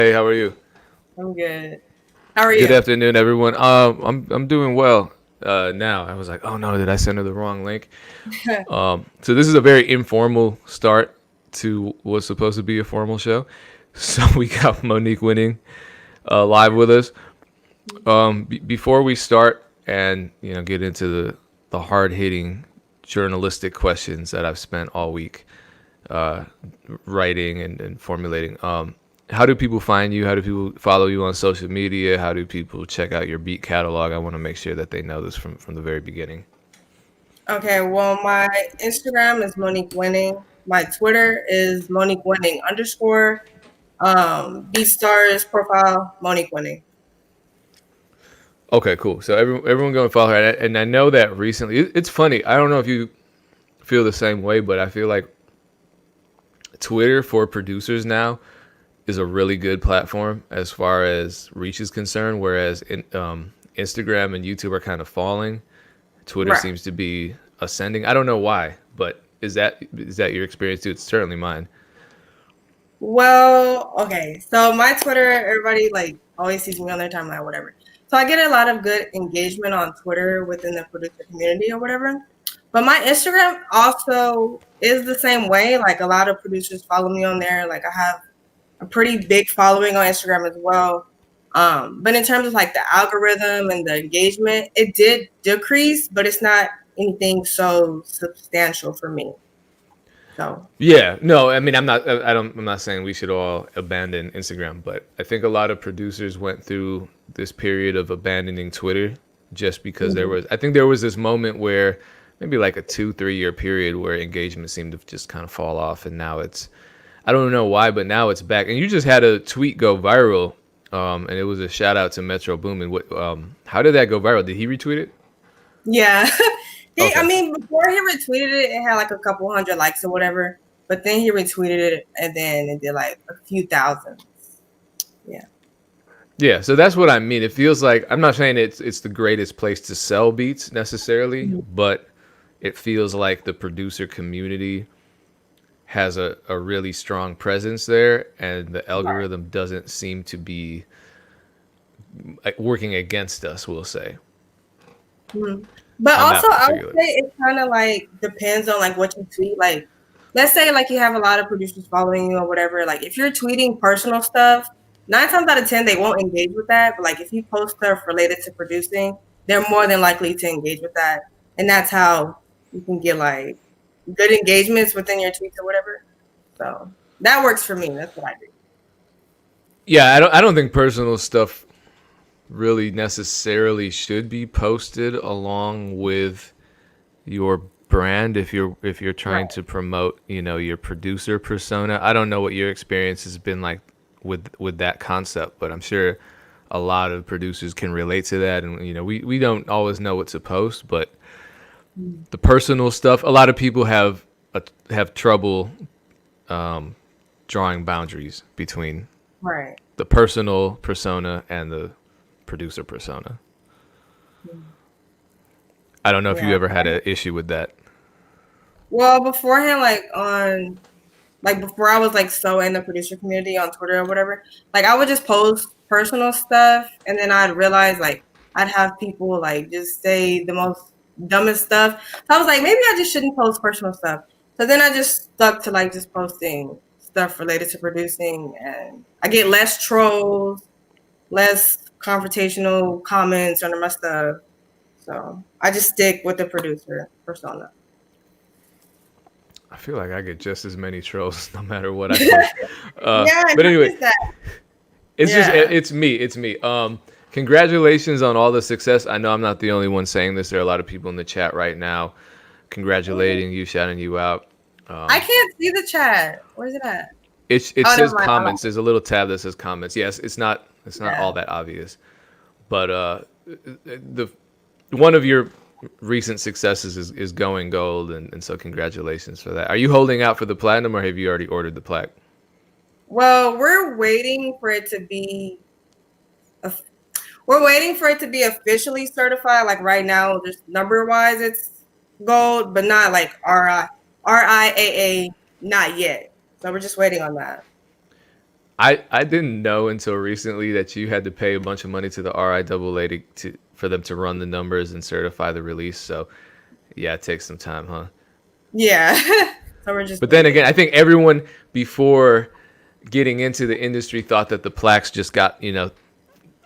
Hey, how are you? I'm good. How are Good you? afternoon, everyone. I'm doing well. Now I was like, oh no, did I send her the wrong link? So this is a very informal start to what's supposed to be a formal show. So we got Monique Winning live with us. Before we start and get into the hard hitting journalistic questions that I've spent all week uh, writing and formulating. How do people find you? How do people follow you on social media? How do people check out your beat catalog? I want to make sure that they know this from the very beginning. Okay, well, my Instagram is Monique Winning. My Twitter is Monique Winning underscore. BeatStars profile, Monique Winning. Okay, cool. So everyone going to follow her, and I know that recently. It's funny. I don't know if you feel the same way, but I feel like Twitter for producers now is a really good platform as far as reach is concerned. Whereas Instagram and YouTube are kind of falling. Twitter Right. seems to be ascending. I don't know why, but is that your experience too? It's certainly mine. Well, okay. So my Twitter, everybody like always sees me on their timeline, whatever. So I get a lot of good engagement on Twitter within the producer community or whatever. But my Instagram also is the same way. Like a lot of producers follow me on there. Like I have a pretty big following on Instagram as well. But in terms of like the algorithm and the engagement, it did decrease, but it's not anything so substantial for me. So Yeah, no, I mean, I'm not saying we should all abandon Instagram, but I think a lot of producers went through this period of abandoning Twitter just because mhm. I think there was this moment where maybe like a 2, 3 year period where engagement seemed to just kind of fall off, and now I don't know why, but now it's back. And you just had a tweet go viral, and it was a shout out to Metro Boomin. How did that go viral? Did he retweet it? Yeah. I Okay. mean, before he retweeted it, it had like a couple hundred likes or whatever. But then he retweeted it and then it did like a few thousand. Yeah. Yeah, so that's what I mean. It feels like I'm not saying it's the greatest place to sell beats necessarily, Mhm. but it feels like the producer community has a really strong presence there, and the Right. algorithm doesn't seem to be like, working against us, we'll say, Mhm. But on also, that I would particular. say it kind of like depends on like what you tweet. Like, let's say like you have a lot of producers following you or whatever. Like, if you're tweeting personal stuff, 9 times out of 10 they won't engage with that. But like, if you post stuff related to producing, they're more than likely to engage with that, and that's how you can get like good engagements within your tweets or whatever. So that works for me. That's what I do. Yeah, I don't think personal stuff really necessarily should be posted along with your brand if you're trying Right. to promote your producer persona. I don't know what your experience has been like with that concept, but I'm sure a lot of producers can relate to that. And we don't always know what to post, but Mhm. the personal stuff, a lot of people have trouble drawing boundaries between Right. the personal persona and the producer persona. Mhm. I don't know if you Yeah. ever had an issue with that. Well, beforehand, like before I was like so in the producer community on Twitter or whatever, like I would just post personal stuff and then I'd realize like I'd have people like just say the most dumbest stuff. So I was like, maybe I just shouldn't post personal stuff. So then I just stuck to like just posting stuff related to producing and I get less trolls, less confrontational comments under my stuff. So I just stick with the producer persona. I feel like I get just as many trolls no matter what I post. Yeah, But what anyway, is that? Yeah. it's me. It's me. Congratulations on all the success. I know I'm not the only one saying this. There are a lot of people in the chat right now congratulating you, shouting you out. I can't see the chat. Where's it at? It Oh, never says mind. I like comments. it. There's a little tab that says comments. Yes, it's not all Yeah. that obvious, but the one of your recent successes is going gold, and so congratulations for that. Are you holding out for the platinum, or have you already ordered the plaque? Well, of- we're waiting for it to be officially certified. Like right now, just number wise, it's gold, but not like RIAA, not yet. So we're just waiting on that. I didn't know until recently that you had to pay a bunch of money to the RIAA to for them to run the numbers and certify the release. So yeah, it takes some time, huh? Yeah. So we're just But then again, waiting. I think everyone before getting into the industry thought that the plaques just got,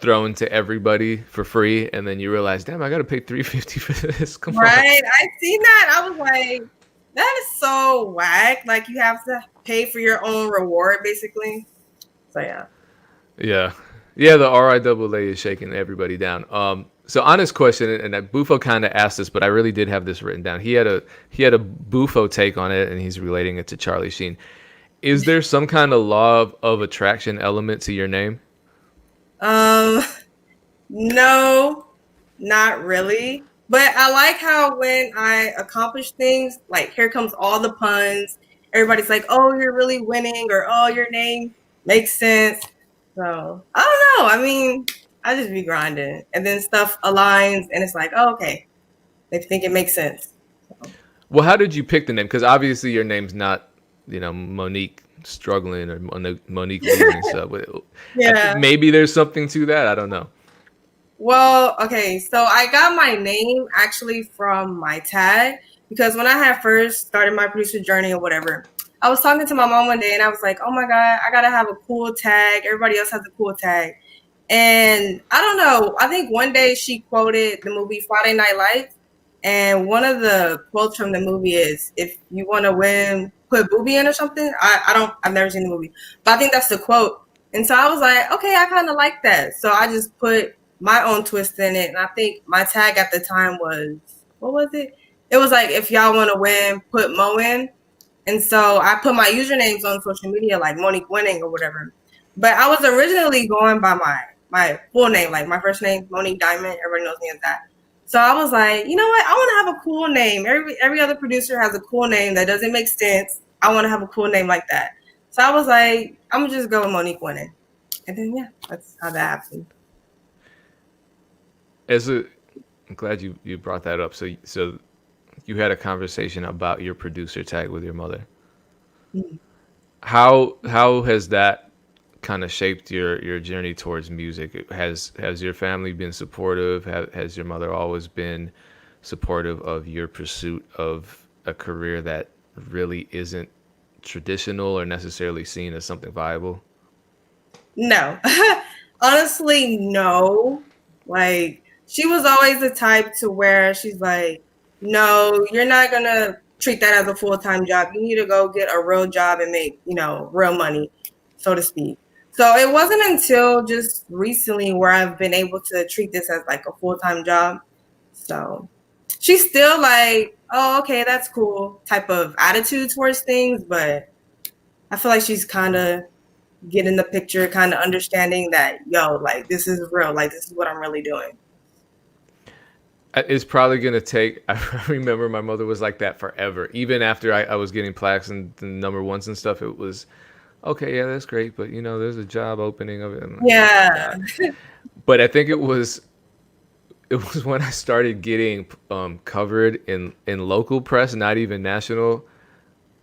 thrown to everybody for free, and then you realize, damn, I got to pay 350 for this. Come on. Right. I seen that. I was like, that is so whack. Like you have to pay for your own reward, basically. So yeah. Yeah, yeah. The RIAA is shaking everybody down. So honest question, and Bufo kind of asked this, but I really did have this written down. He had a Bufo take on it, and he's relating it to Charlie Sheen. Is there some kind of law of attraction element to your name? Um, no, not really. But I like how when I accomplish things, like here comes all the puns. Everybody's like, "Oh, you're really winning," or "Oh, your name makes sense." So I don't know. I mean, I just be grinding, and then stuff aligns, and it's like, oh, okay, they think it makes sense. Well, how did you pick the name? Because obviously your name's not, Monique struggling or Monique leaving. So Yeah. maybe there's something to that. I don't know. Well, okay, so I got my name actually from my tag because when I had first started my producer journey or whatever, I was talking to my mom one day and I was like, oh my God, I gotta have a cool tag. Everybody else has a cool tag. And I don't know, I think one day she quoted the movie Friday Night Lights. And one of the quotes from the movie is, if you want to win, put booby in or something. I've never seen the movie, but I think that's the quote. And so I was like, okay, I kind of like that. So I just put my own twist in it. And I think my tag at the time was, what was it? It was like, if y'all want to win, put Mo in. And so I put my usernames on social media, like Monique Winning or whatever. But I was originally going by my full name, like my first name, Monique Diamond. Everybody knows me as that. So I was like, you know what? I want to have a cool name. Every other producer has a cool name that doesn't make sense. I want to have a cool name like that. So I was like, I'm gonna just go with Monique Winning. And then yeah, that's how that happened. As a, I'm glad you brought that up. So you had a conversation about your producer tag with your mother. Mhm. How has that kind of shaped your journey towards music? Has your family been supportive? Has your mother always been supportive of your pursuit of a career that really isn't traditional or necessarily seen as something viable? No, honestly, no. Like she was always the type to where she's like, no, you're not gonna treat that as a full time job. You need to go get a real job and make, real money, so to speak. So it wasn't until just recently where I've been able to treat this as like a full time job. So she's still like, oh, okay, that's cool type of attitude towards things, but I feel like she's kind of getting the picture, kind of understanding that, yo, like this is real, like this is what I'm really doing. It's probably gonna take. I remember my mother was like that forever. Even after I was getting plaques and the number ones and stuff, it was okay. Yeah, that's great, but there's a job opening of it. I'm like, oh my Yeah. god. But I think it was when I started getting covered in local press, not even national,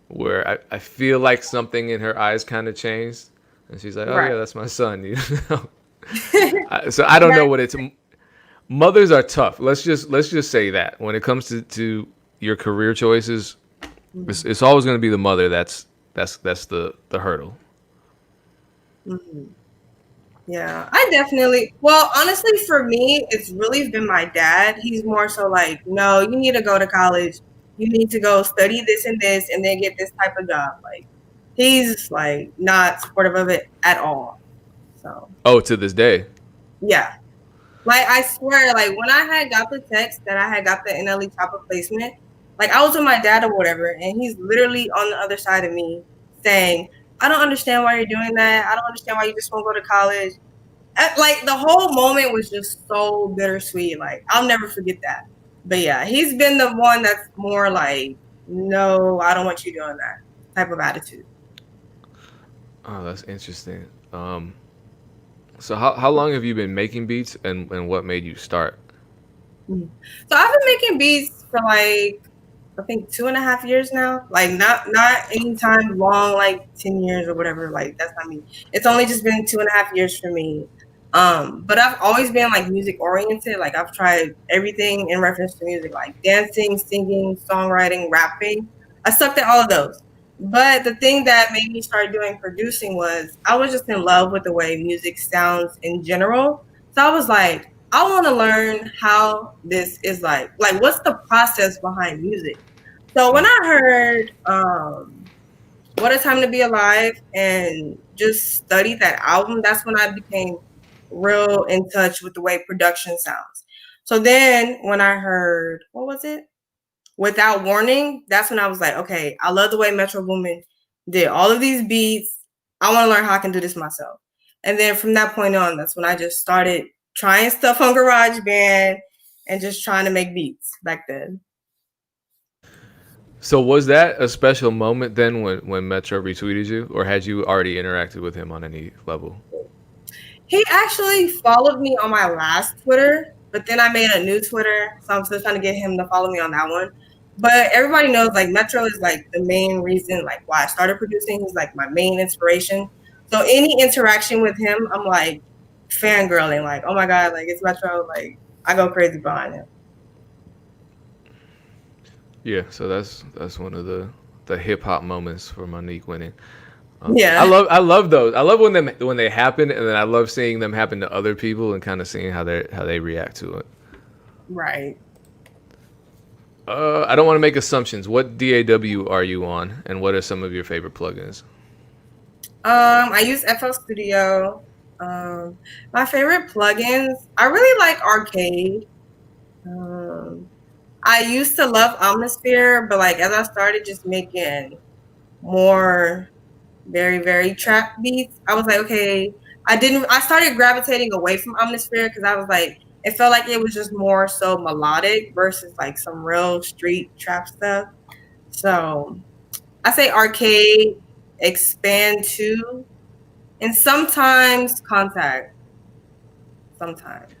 where I feel like something in her eyes kind of changed, and she's like, "Oh Right. yeah, that's my son." know. So I don't know what it's. Mothers are tough. Let's just say that when it comes to your career choices, it's always going to be the mother that's the hurdle. Mm-hmm. Yeah, I definitely. Well, honestly, for me, it's really been my dad. He's more so like, no, you need to go to college. You need to go study this, and then get this type of job. Like, he's like not supportive of it at all. So, Oh, to this day. yeah. Like, I swear, like, when I had got the text that I had got the NLE top of placement, like, I was with my dad or whatever, and he's literally on the other side of me saying, I don't understand why you're doing that. I don't understand why you just won't go to college. Like, the whole moment was just so bittersweet. Like, I'll never forget that. But yeah, he's been the one that's more like, no, I don't want you doing that type of attitude. Oh, that's interesting. So how long have you been making beats, and what made you start? Mhm. So I've been making beats for like I think 2.5 years now. Like not any time long, like 10 years or whatever. Like that's not me. It's only just been 2.5 years for me. But I've always been like music oriented. Like I've tried everything in reference to music, like dancing, singing, songwriting, rapping. I sucked at all of those. But the thing that made me start doing producing was I was just in love with the way music sounds in general. So I was like, I want to learn how this is like what's the process behind music. So when I heard What a Time to Be Alive and just studied that album, that's when I became real in touch with the way production sounds. So then when I heard, what was it? Without Warning, that's when I was like, okay, I love the way Metro Boomin did all of these beats. I want to learn how I can do this myself. And then from that point on, that's when I just started trying stuff on GarageBand and just trying to make beats back then. So was that a special moment then when Metro retweeted you, or had you already interacted with him on any level? He actually followed me on my last Twitter, but then I made a new Twitter, so I'm still trying to get him to follow me on that one. But everybody knows like Metro is like the main reason like why I started producing. He's like my main inspiration. So any interaction with him, I'm like fangirling, like, oh my god, like it's Metro, like I go crazy behind him. Yeah, so that's one of the hip hop moments for Monique Winning. Yeah, I love those. I love when they happen, and then I love seeing them happen to other people and kind of seeing how they react to it. right. I don't want to make assumptions. What DAW are you on, and what are some of your favorite plugins? I use FL Studio. My favorite plugins, I really like Arcade. Um, I used to love Omnisphere, but like as I started just making more very, very trap beats, I was like, okay, I started gravitating away from Omnisphere because I was like, it felt like it was just more so melodic versus like some real street trap stuff. So I say Arcade, Expand 2, and sometimes Contact. Sometimes.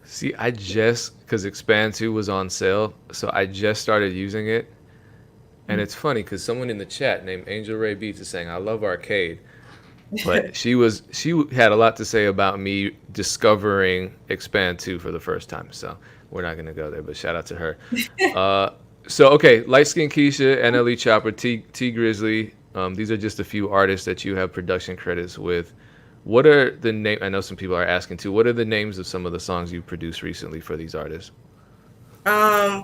See, I just because Expand 2 was on sale, so I just started using it. And it's funny because someone in the chat named Angel Ray Beats is saying, "I love Arcade," but she had a lot to say about me discovering Expand 2 for the first time. So we're not gonna go there, but shout out to her. Uh, so okay, Light Skin Keisha, NLE Chopper, T Grizzly. These are just a few artists that you have production credits with. What are the name? I know some people are asking too. What are the names of some of the songs you produced recently for these artists?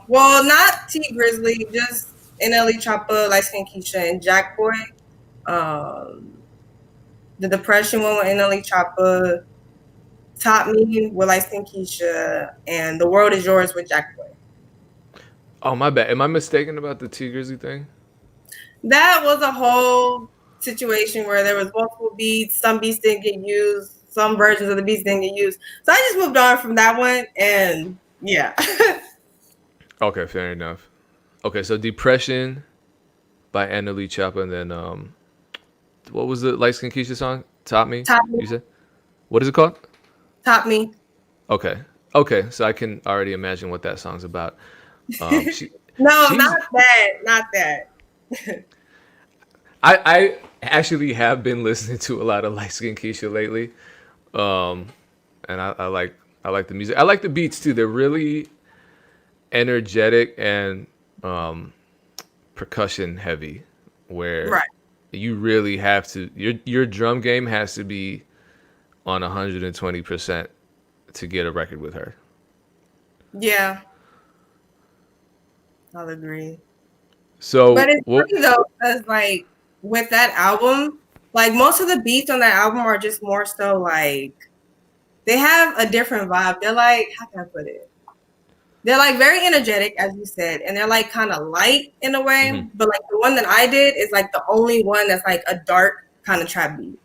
Well, not T Grizzly, just NLE Choppa, Light Skin Keisha, and Jack Boy. Um, the Depression one with NLE Choppa, Top Me with Light Skin Keisha, and The World Is Yours with Jack Boy. Oh my bad. Am I mistaken about the T Grizzly thing? That was a whole situation where there was multiple beats. Some beats didn't get used. Some versions of the beats didn't get used. So I just moved on from that one, and yeah. Okay, fair enough. Okay, so Depression by NLE Choppa, and then what was the Light Skin Keisha song? Top Me. Top Me. You said. What is it called? Top Me. Okay. Okay, so I can already imagine what that song's about. She, No, she's. not that. Not that. I actually have been listening to a lot of Light Skin Keisha lately, um, and I like the music. I like the beats too. They're really energetic and percussion heavy, where Right. you really have to your drum game has to be on 120% to get a record with her. Yeah, I'll agree. But So, it's well, funny though, because like with that album, like most of the beats on that album are just more so like they have a different vibe. They're like, how can I put it? They're like very energetic, as you said, and they're like kind of light in a way. mhm. But like the one that I did is like the only one that's like a dark kind of trap beat.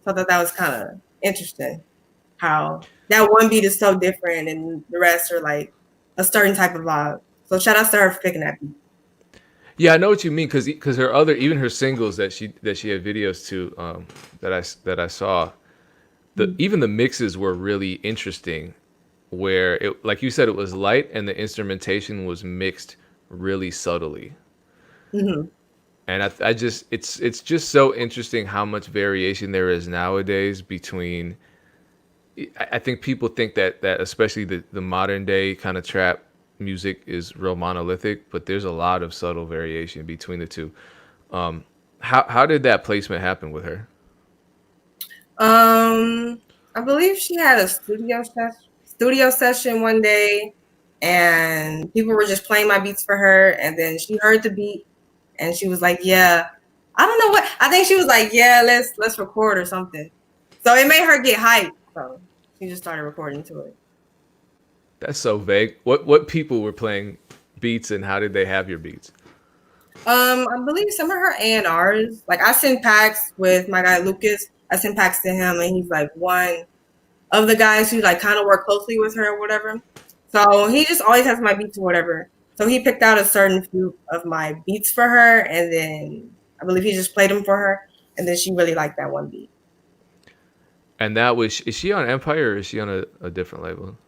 So I thought that was kind of interesting how that one beat is so different and the rest are like a certain type of vibe. So shout out to her for picking that beat. Yeah, I know what you mean because her other even her singles that she had videos to that I saw the even the mixes were really interesting where it like you said it was light and the instrumentation was mixed really subtly. Hmm. And I just it's just so interesting how much variation there is nowadays between. I think people think that especially the modern day kind of trap music is real monolithic, but there's a lot of subtle variation between the two. Um, how did that placement happen with her? I believe she had a studio session one day, and people were just playing my beats for her, and then she heard the beat, and she was like, "Yeah, I don't know what." I think she was like, "Yeah, let's record or something." So it made her get hyped. So she just started recording to it. That's so vague. What people were playing beats and how did they have your beats? I believe some of her A&Rs. Like I send packs with my guy Lucas. I send packs to him, and he's like one of the guys who like kind of work closely with her or whatever. So he just always has my beats or whatever. So he picked out a certain few of my beats for her, and then I believe he just played them for her, and then she really liked that one beat. And that was is she on Empire or is she on a different label?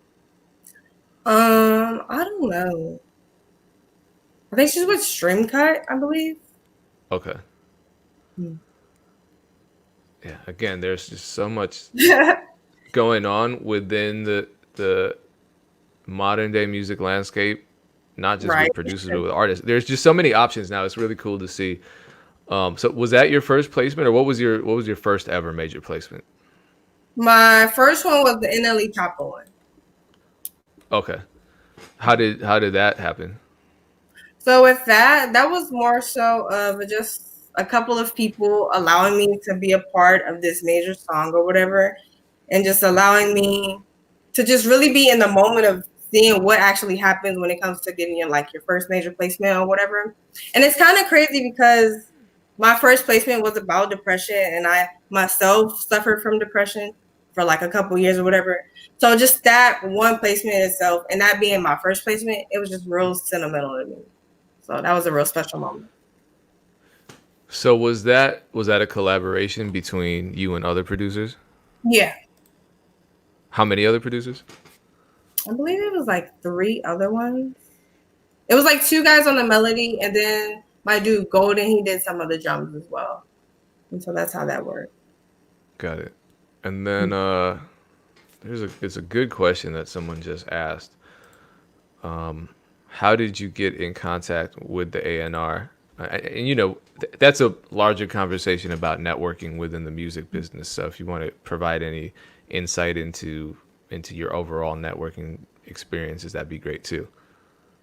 I don't know. I think she's with Streamcut, I believe. Okay. Hmm. Yeah. Again, there's just so much going on within the modern day music landscape, not just Right. with producers but with artists. There's just so many options now. It's really cool to see. So was that your first placement, or what was your first ever major placement? My first one was the NLE Choppa one. Okay. How did that happen? So with that, that was more so of just a couple of people allowing me to be a part of this major song or whatever, and just allowing me to just really be in the moment of seeing what actually happens when it comes to getting your like your first major placement or whatever. And it's kind of crazy because my first placement was about depression, and I myself suffered from depression for like a couple years or whatever. So just that one placement itself, and that being my first placement, it was just real sentimental to me. So that was a real special moment. So was that a collaboration between you and other producers? Yeah. How many other producers? I believe it was like three other ones. It was like two guys on the melody, and then my dude Golden, he did some of the drums as well. And so that's how that worked. Got it. And then it's a good question that someone just asked. How did you get in contact with the A&R? And that's a larger conversation about networking within the music business. So if you want to provide any insight into your overall networking experiences, that'd be great too.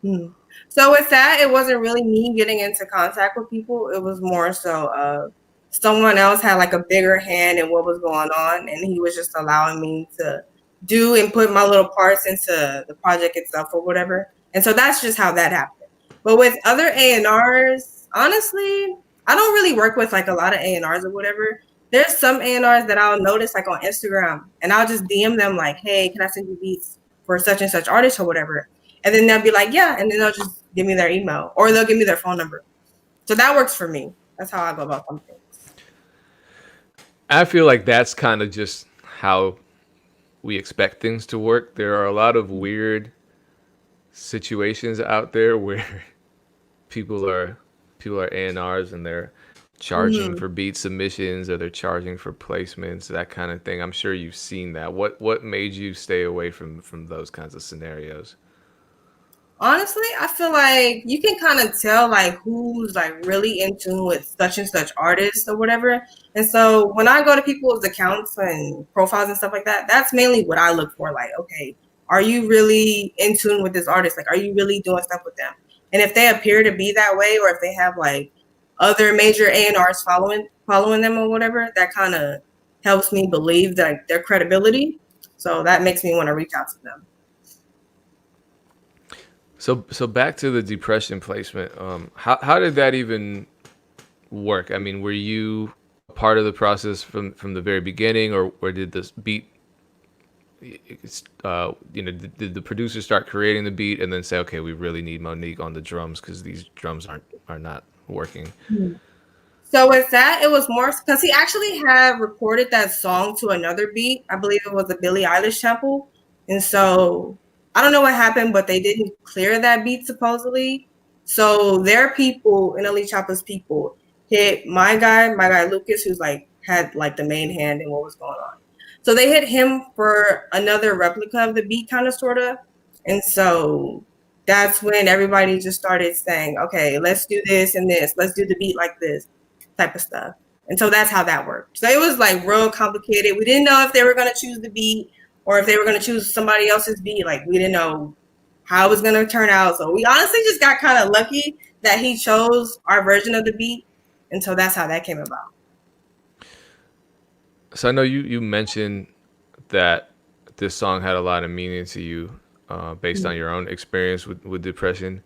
Hmm. So with that, it wasn't really me getting into contact with people. It was more so someone else had like a bigger hand in what was going on, and he was just allowing me to do and put my little parts into the project itself or whatever. And so that's just how that happened. But with other A&Rs, honestly, I don't really work with like a lot of A&Rs or whatever. There's some A&Rs that I'll notice like on Instagram, and I'll just DM them like, "Hey, can I send you beats for such and such artist or whatever?" And then they'll be like, "Yeah," and then they'll just give me their email or they'll give me their phone number. So that works for me. That's how I go about some things. I feel like that's kind of just how we expect things to work. There are a lot of weird situations out there where people are people are A&Rs and they're charging Mm-hmm. for beat submissions or they're charging for placements, that kind of thing. I'm sure you've seen that. What made you stay away from those kinds of scenarios? Honestly, I feel like you can kind of tell like who's like really in tune with such and such artists or whatever. And so when I go to people's accounts and profiles and stuff like that, that's mainly what I look for. Like, okay, are you really in tune with this artist? Like, are you really doing stuff with them? And if they appear to be that way, or if they have like other major A&Rs following them or whatever, that kind of helps me believe that their credibility. So that makes me want to reach out to them. So back to the depression placement. How did that even work? I mean, were you a part of the process from the very beginning, or did this beat did the producer start creating the beat and then say, okay, we really need Monique on the drums because these drums are not working? So with that, it was more because he actually had recorded that song to another beat. I believe it was a Billie Eilish sample. And so I don't know what happened, but they didn't clear that beat supposedly. So their people, Elite Chopper's people, hit my guy Lucas, who's like had like the main hand in what was going on. So they hit him for another replica of the beat, kind of, sort of. And so that's when everybody just started saying, okay, let's do this and this. Let's do the beat like this type of stuff. And so that's how that worked. So it was like real complicated. We didn't know if they were going to choose the beat or if they were going to choose somebody else's beat. Like, we didn't know how it was going to turn out. So we honestly just got kind of lucky that he chose our version of the beat. And so that's how that came about. So I know you mentioned that this song had a lot of meaning to you based on your own experience with depression.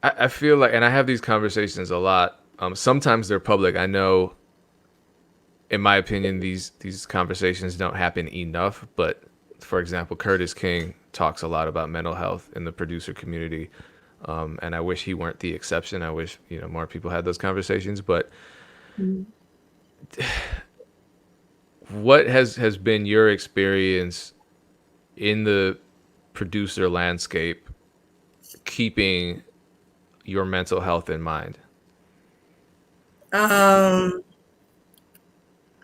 I feel like, and I have these conversations a lot. Sometimes they're public. I know, in my opinion, these conversations don't happen enough. But for example, Curtis King talks a lot about mental health in the producer community, and I wish he weren't the exception. I wish more people had those conversations. But what has been your experience in the producer landscape, keeping your mental health in mind? I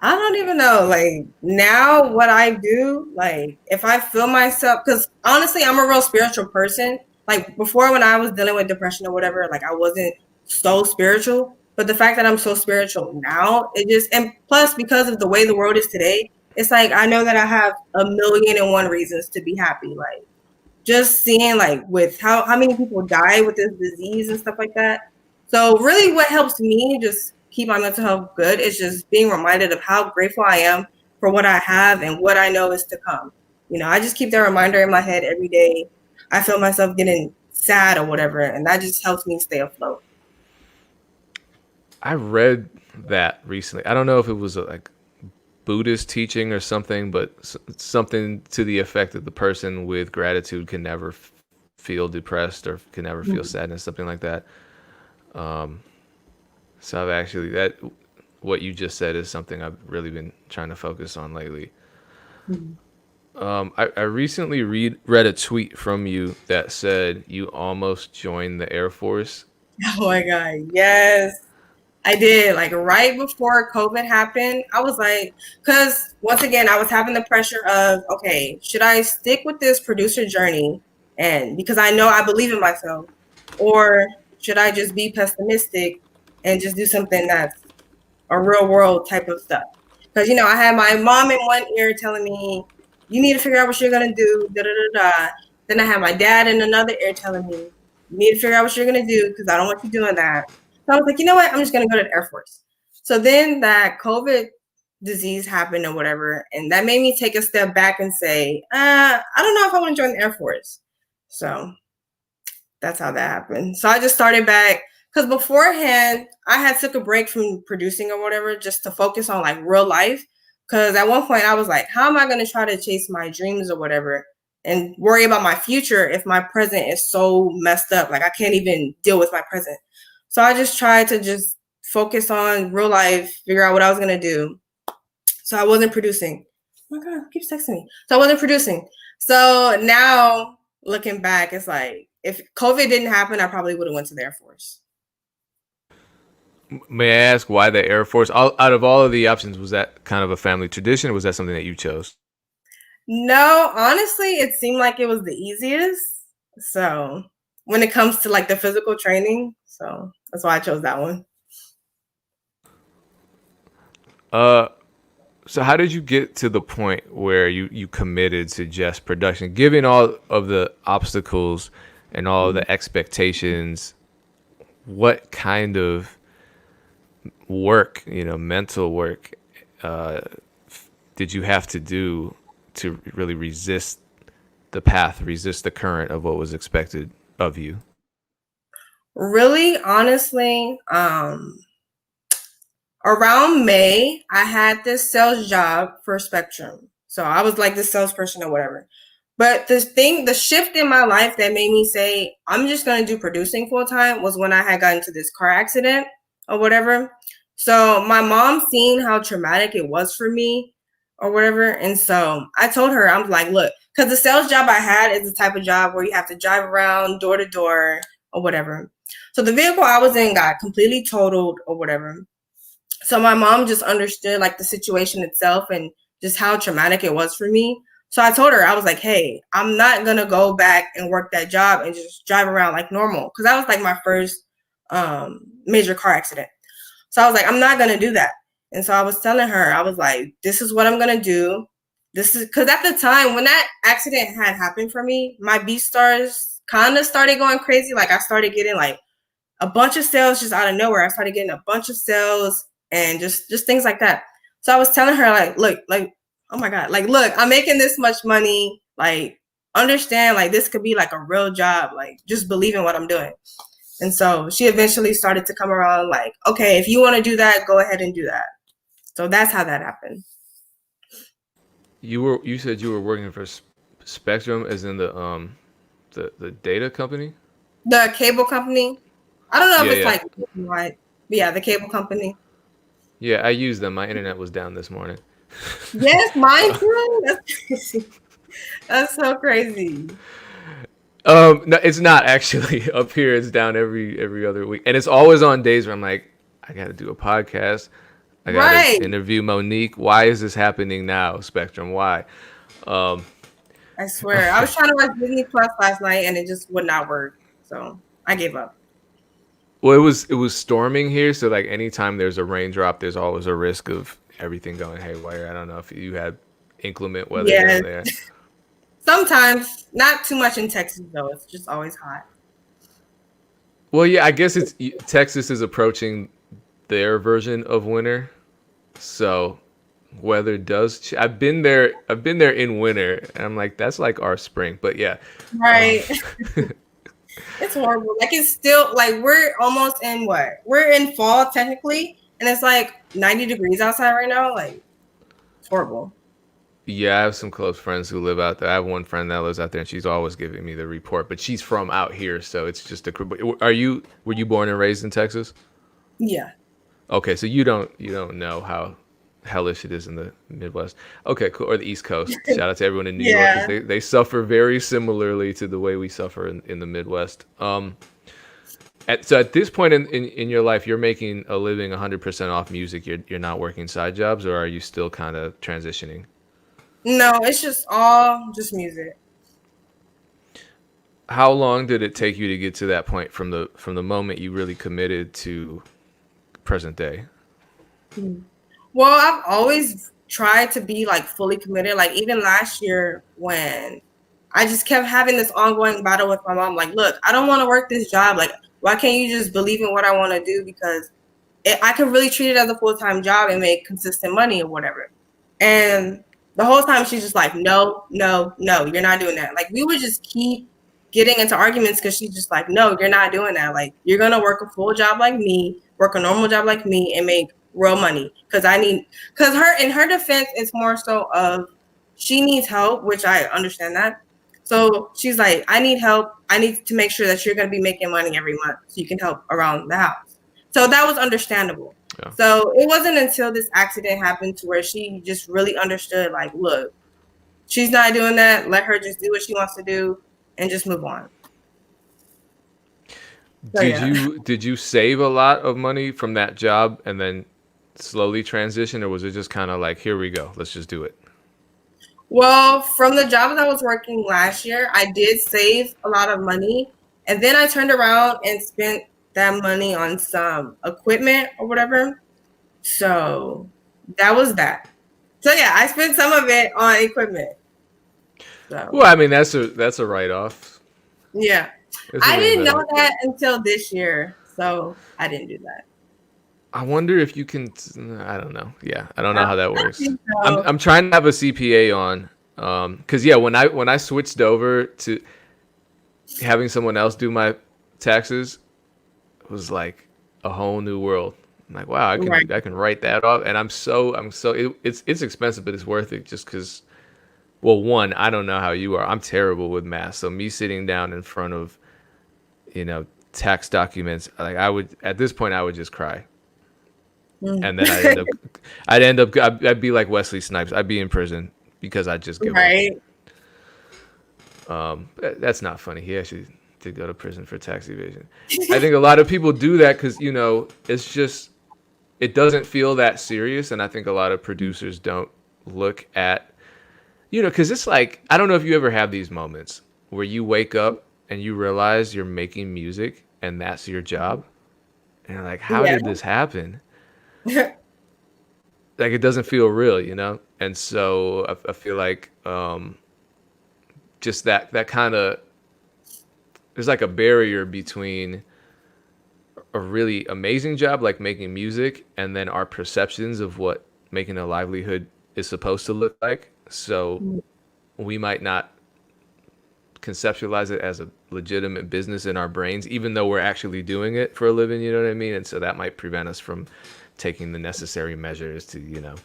don't even know. Like, now what I do, like, if I feel myself, because honestly, I'm a real spiritual person. Like, before, when I was dealing with depression or whatever, like, I wasn't so spiritual. But the fact that I'm so spiritual now, it just, and plus, because of the way the world is today, it's like I know that I have a million and one reasons to be happy. Like, just seeing like with how many people die with this disease and stuff like that. So really what helps me just keep my mental health good is just being reminded of how grateful I am for what I have and what I know is to come. I just keep that reminder in my head every day. I feel myself getting sad or whatever, and that just helps me stay afloat. I read that recently. I don't know if it was like Buddhist teaching or something, but something to the effect that the person with gratitude can never feel depressed or can never feel sadness, something like that. So I've actually, that what you just said is something I've really been trying to focus on lately. I recently read a tweet from you that said you almost joined the Air Force. Oh my God, yes. I did. Like, right before COVID happened, I was like, because once again, I was having the pressure of, okay, should I stick with this producer journey? And because I know I believe in myself, or should I just be pessimistic and just do something that's a real world type of stuff? Because, I had my mom in one ear telling me, you need to figure out what you're going to do, da da da da. Then I had my dad in another ear telling me, you need to figure out what you're going to do because I don't want you doing that. So I was like, you know what? I'm just going to go to the Air Force. So then that COVID disease happened or whatever. And that made me take a step back and say, I don't know if I want to join the Air Force. So that's how that happened. So I just started back because beforehand I had took a break from producing or whatever just to focus on like real life. Because at one point I was like, how am I going to try to chase my dreams or whatever and worry about my future if my present is so messed up? Like, I can't even deal with my present. So I just tried to just focus on real life, figure out what I was going to do. So I wasn't producing. Oh my God, who keeps texting me? So I wasn't producing. So now looking back, it's like, if COVID didn't happen, I probably would have went to the Air Force. May I ask why the Air Force? Out of all of the options, was that kind of a family tradition, or was that something that you chose? No, honestly, it seemed like it was the easiest. So when it comes to like the physical training, so that's why I chose that one. So how did you get to the point where you committed to just production, given all of the obstacles and all of the expectations? What kind of work, mental work, did you have to do to really resist the path, resist the current of what was expected of you? Really, honestly, around May, I had this sales job for Spectrum. So I was like the salesperson or whatever. But the shift in my life that made me say, I'm just going to do producing full time was when I had gotten into this car accident or whatever. So my mom seen how traumatic it was for me or whatever. And so I told her, I'm like, look, because the sales job I had is the type of job where you have to drive around door to door or whatever. So the vehicle I was in got completely totaled or whatever. So my mom just understood like the situation itself and just how traumatic it was for me. So I told her, I was like, hey, I'm not gonna go back and work that job and just drive around like normal. Cause that was like my first major car accident. So I was like, I'm not gonna do that. And so I was telling her, I was like, this is what I'm gonna do. This is because at the time when that accident had happened for me, my BeatStars kind of started going crazy. Like I started getting like a bunch of sales just out of nowhere. I started getting a bunch of sales and just things like that. So I was telling her like, look, like, oh my God, like, look, I'm making this much money. Like, understand, like, this could be like a real job. Like, just believe in what I'm doing. And so she eventually started to come around like, okay, if you want to do that, go ahead and do that. So that's how that happened. You said you were working for Spectrum, as in the data company. The cable company. I don't know Yeah, if it's yeah, like nationwide, but yeah, the cable company. yeah. I used them. My internet was down this morning. Yes, mine too. That's crazy. That's so crazy. No, it's not actually. Up here, it's down every other week, and it's always on days where I'm like, I got to do a podcast. I got to Right. interview Monique. Why is this happening now, Spectrum? Why? Um, I swear. I was trying to watch Disney Plus last night and it just would not work. So I gave up. well, it was storming here, so like anytime there's a raindrop, there's always a risk of everything going haywire. I don't know if you had inclement weather Yeah. down there. Sometimes, not too much in Texas though. It's just always hot. Well, yeah, I guess it's Texas is approaching their version of winter, so weather does. I've been there. I've been there in winter, and I'm like, that's like our spring. But yeah, um, Right. It's horrible. Like it's still like we're almost in what? We're in fall technically, and it's like 90 degrees outside right now. Like it's horrible. yeah, I have some close friends who live out there. I have one friend that lives out there, and she's always giving me the report. But she's from out here, so it's just a. Are you? Were you born and raised in Texas? Yeah. Okay, so you don't know how hellish it is in the Midwest. Okay, cool. Or the East Coast. Shout out to everyone in New York because Yeah. they suffer very similarly to the way we suffer in the Midwest. So at this point in your life, you're making a living 100% off music. You're not working side jobs, or are you still kind of transitioning? No, it's just all just music. How long did it take you to get to that point from the moment you really committed to present day? Well, I've always tried to be like fully committed. Like even last year when I just kept having this ongoing battle with my mom. Like, look, I don't want to work this job. Like, why can't you just believe in what I want to do? Because I could really treat it as a full-time job and make consistent money or whatever. And the whole time she's just like, no, no, no, you're not doing that. Like we would just keep getting into arguments because she's just like, no, you're not doing that. Like you're gonna work a full job like me, work a normal job like me, and make real money. Because her in her defense, it's more so of she needs help, which I understand that. So she's like, I need help. I need to make sure that you're gonna be making money every month so you can help around the house. So that was understandable. Yeah. So it wasn't until this accident happened to where she just really understood, like, look, she's not doing that. Let her just do what she wants to do and just move on. So Did yeah. you save a lot of money from that job and then slowly transition, or was it just kind of like, here we go, let's just do it? Well, from the job that I was working last year, I did save a lot of money. And then I turned around and spent that money on some equipment or whatever. So that was that. So yeah, I spent some of it on equipment. So Well, I mean that's a write off. yeah. It's a I little didn't bit know of. that until this year. So I didn't do that. I wonder if you can. I don't know. Yeah, I don't know how that I works. think I'm so. I'm trying to have a CPA on, because yeah, when I switched over to having someone else do my taxes, it was like a whole new world. I'm like, wow, I can Right. I can write that off, and it's expensive, but it's worth it just because. Well, one, I don't know how you are. I'm terrible with math, so me sitting down in front of tax documents, like I would at this point I would just cry, Mm. and then I'd be like Wesley Snipes. I'd be in prison because I'd just give up. Right. That's not funny. He actually to go to prison for tax evasion. I think a lot of people do that because, you know, it's just, it doesn't feel that serious. And I think a lot of producers don't look at, you know, because it's like, I don't know if you ever have these moments where you wake up and you realize you're making music and that's your job. And you're like, how Yeah. did this happen? Like, it doesn't feel real, you know? And so I feel like just that kind of, there's like a barrier between a really amazing job like making music and then our perceptions of what making a livelihood is supposed to look like. So we might not conceptualize it as a legitimate business in our brains, even though we're actually doing it for a living, you know what I mean? And so that might prevent us from taking the necessary measures to, you know,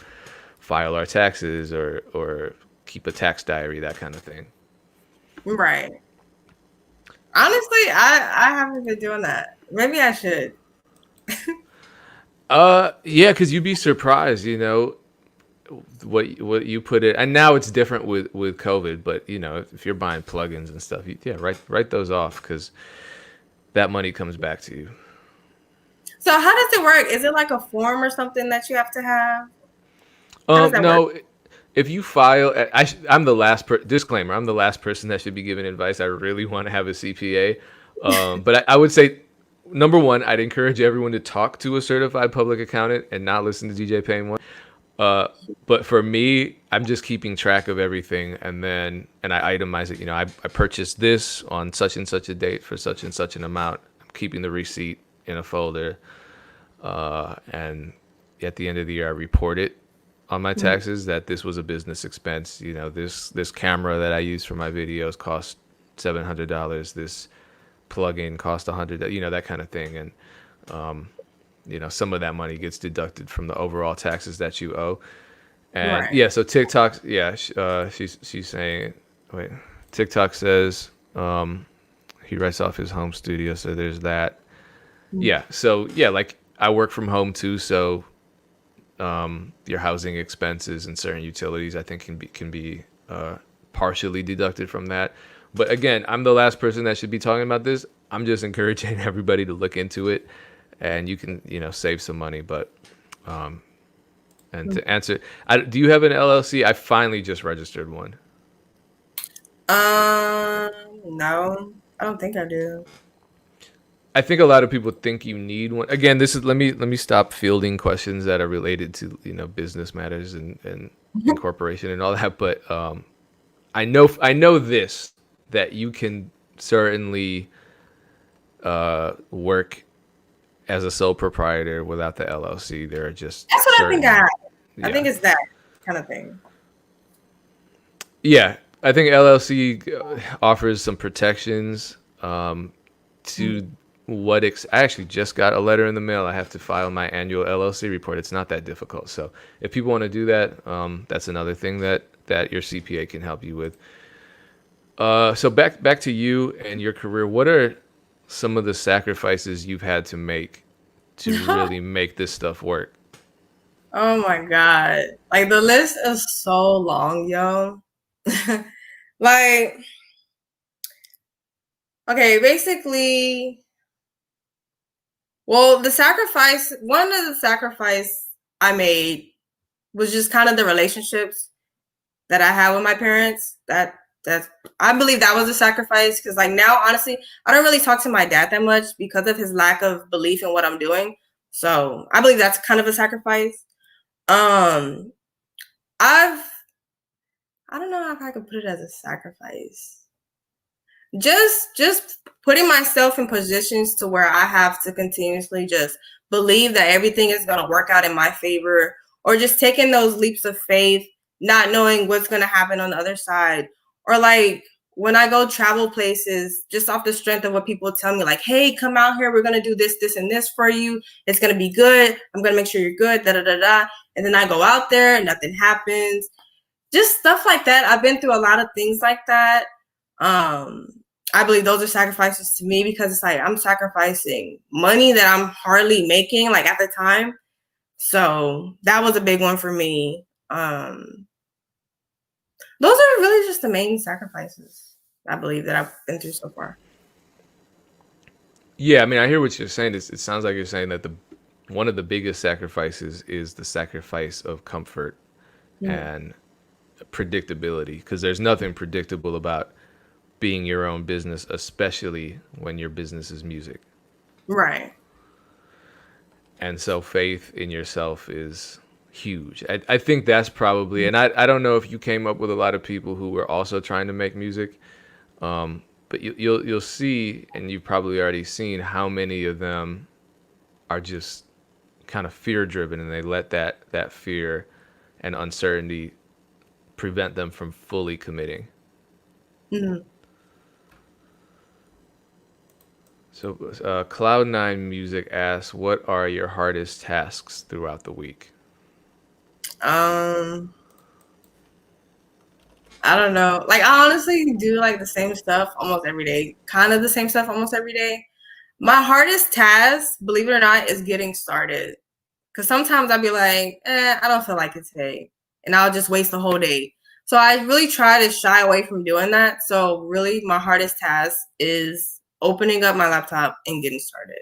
file our taxes or keep a tax diary, that kind of thing. Right. Honestly, I haven't been doing that. Maybe I should. Yeah, because you'd be surprised, you know, what you put it, and now it's different with COVID, but you know, if you're buying plugins and stuff, yeah, write those off because that money comes back to you. So how does it work? Is it like a form or something that you have to have? How does that work? No, if you file, I'm the last disclaimer. I'm the last person that should be giving advice. I really want to have a CPA, but I would say, number one, I'd encourage everyone to talk to a certified public accountant and not listen to DJ Payne one. But for me, I'm just keeping track of everything, and I itemize it. You know, I purchased this on such and such a date for such and such an amount. I'm keeping the receipt in a folder, and at the end of the year, I report it on my taxes that this was a business expense. You know, this camera that I use for my videos cost $700. This plugin cost $100. You know, that kind of thing, and you know, some of that money gets deducted from the overall taxes that you owe. And Right. yeah, so TikTok, yeah, she's saying, wait, TikTok says he writes off his home studio, so there's that. Yeah, so yeah, like I work from home too, so your housing expenses and certain utilities, I think, can be partially deducted from that. But again, I'm the last person that should be talking about this. I'm just encouraging everybody to look into it, and you can, you know, save some money. But and to answer, do you have an LLC? I finally just registered one. No, I don't think I do. I think a lot of people think you need one. Again, this is, let me stop fielding questions that are related to, you know, business matters and incorporation and all that. But I know this, that you can certainly work as a sole proprietor without the LLC. There are just That's what I think I certain, have. I yeah, think it's that kind of thing. yeah. I think LLC offers some protections to I actually just got a letter in the mail. I have to file my annual LLC report. It's not that difficult. So if people want to do that, that's another thing that your CPA can help you with. So back to you and your career. What are some of the sacrifices you've had to make to really make this stuff work? Oh my God. Like the list is so long, yo. Like, okay, basically, well, one of the sacrifice I made was just kind of the relationships that I had with my parents. That I believe that was a sacrifice because like now, honestly, I don't really talk to my dad that much because of his lack of belief in what I'm doing. So I believe that's kind of a sacrifice. Um, I've I don't know if I could put it as a sacrifice. Just putting myself in positions to where I have to continuously just believe that everything is going to work out in my favor, or just taking those leaps of faith, not knowing what's going to happen on the other side, or like when I go travel places, just off the strength of what people tell me, like, hey, come out here, we're going to do this and this for you, it's going to be good, I'm going to make sure you're good, da da da da. And then I go out there and nothing happens, just stuff like that. I've been through a lot of things like that. Um, I believe those are sacrifices to me because it's like I'm sacrificing money that I'm hardly making, like at the time. So that was a big one for me. Those are really just the main sacrifices I believe that I've been through so far. Yeah, I mean, I hear what you're saying. It sounds like you're saying that the one of the biggest sacrifices is the sacrifice of comfort Mm. and predictability, because there's nothing predictable about being your own business, especially when your business is music. Right. And so faith in yourself is huge. I think that's probably, and I don't know if you came up with a lot of people who were also trying to make music, but you'll see, and you've probably already seen how many of them are just kind of fear driven, and they let that fear and uncertainty prevent them from fully committing. Mm. So, Cloud9 Music asks, "What are your hardest tasks throughout the week?" Um, I don't know. Like I honestly do like the same stuff almost every day. Kind of the same stuff almost every day. My hardest task, believe it or not, is getting started. Cause sometimes I'll be like, I don't feel like it today. And I'll just waste the whole day. So I really try to shy away from doing that. So really my hardest task is opening up my laptop and getting started.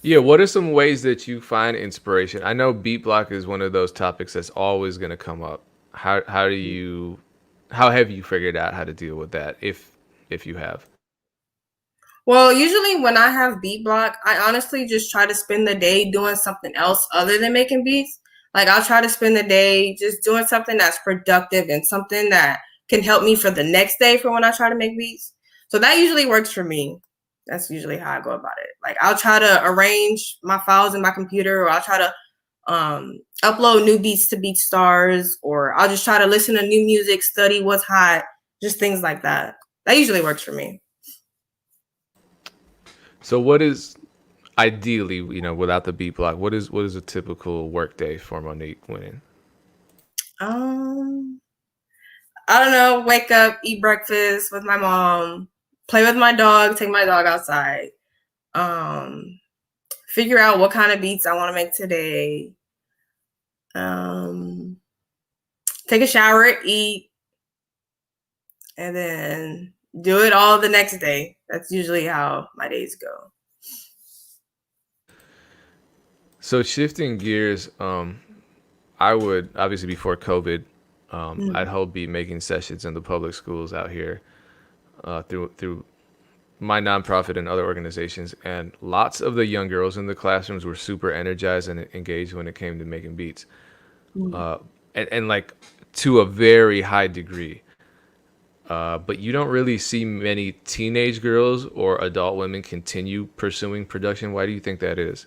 Yeah, what are some ways that you find inspiration? I know beat block is one of those topics that's always going to come up. How do you how have you figured out how to deal with that, if you have? Well, usually when I have beat block, I honestly just try to spend the day doing something else other than making beats. Like I'll try to spend the day just doing something that's productive and something that can help me for the next day for when I try to make beats. So that usually works for me. That's usually how I go about it. Like I'll try to arrange my files in my computer, or I'll try to upload new beats to BeatStars, or I'll just try to listen to new music, study what's hot, just things like that. That usually works for me. So what is ideally, without the beat block, what is a typical work day for Monique Winning? Um, I don't know, wake up, eat breakfast with my mom, play with my dog, take my dog outside, um, figure out what kind of beats I want to make today, um, take a shower, eat, and then do it all the next day. That's usually how my days go. So shifting gears, I would obviously before COVID, I'd Mm. hold beat making sessions in the public schools out here, through my nonprofit and other organizations, and lots of the young girls in the classrooms were super energized and engaged when it came to making beats, Mm. and like to a very high degree. But you don't really see many teenage girls or adult women continue pursuing production. Why do you think that is?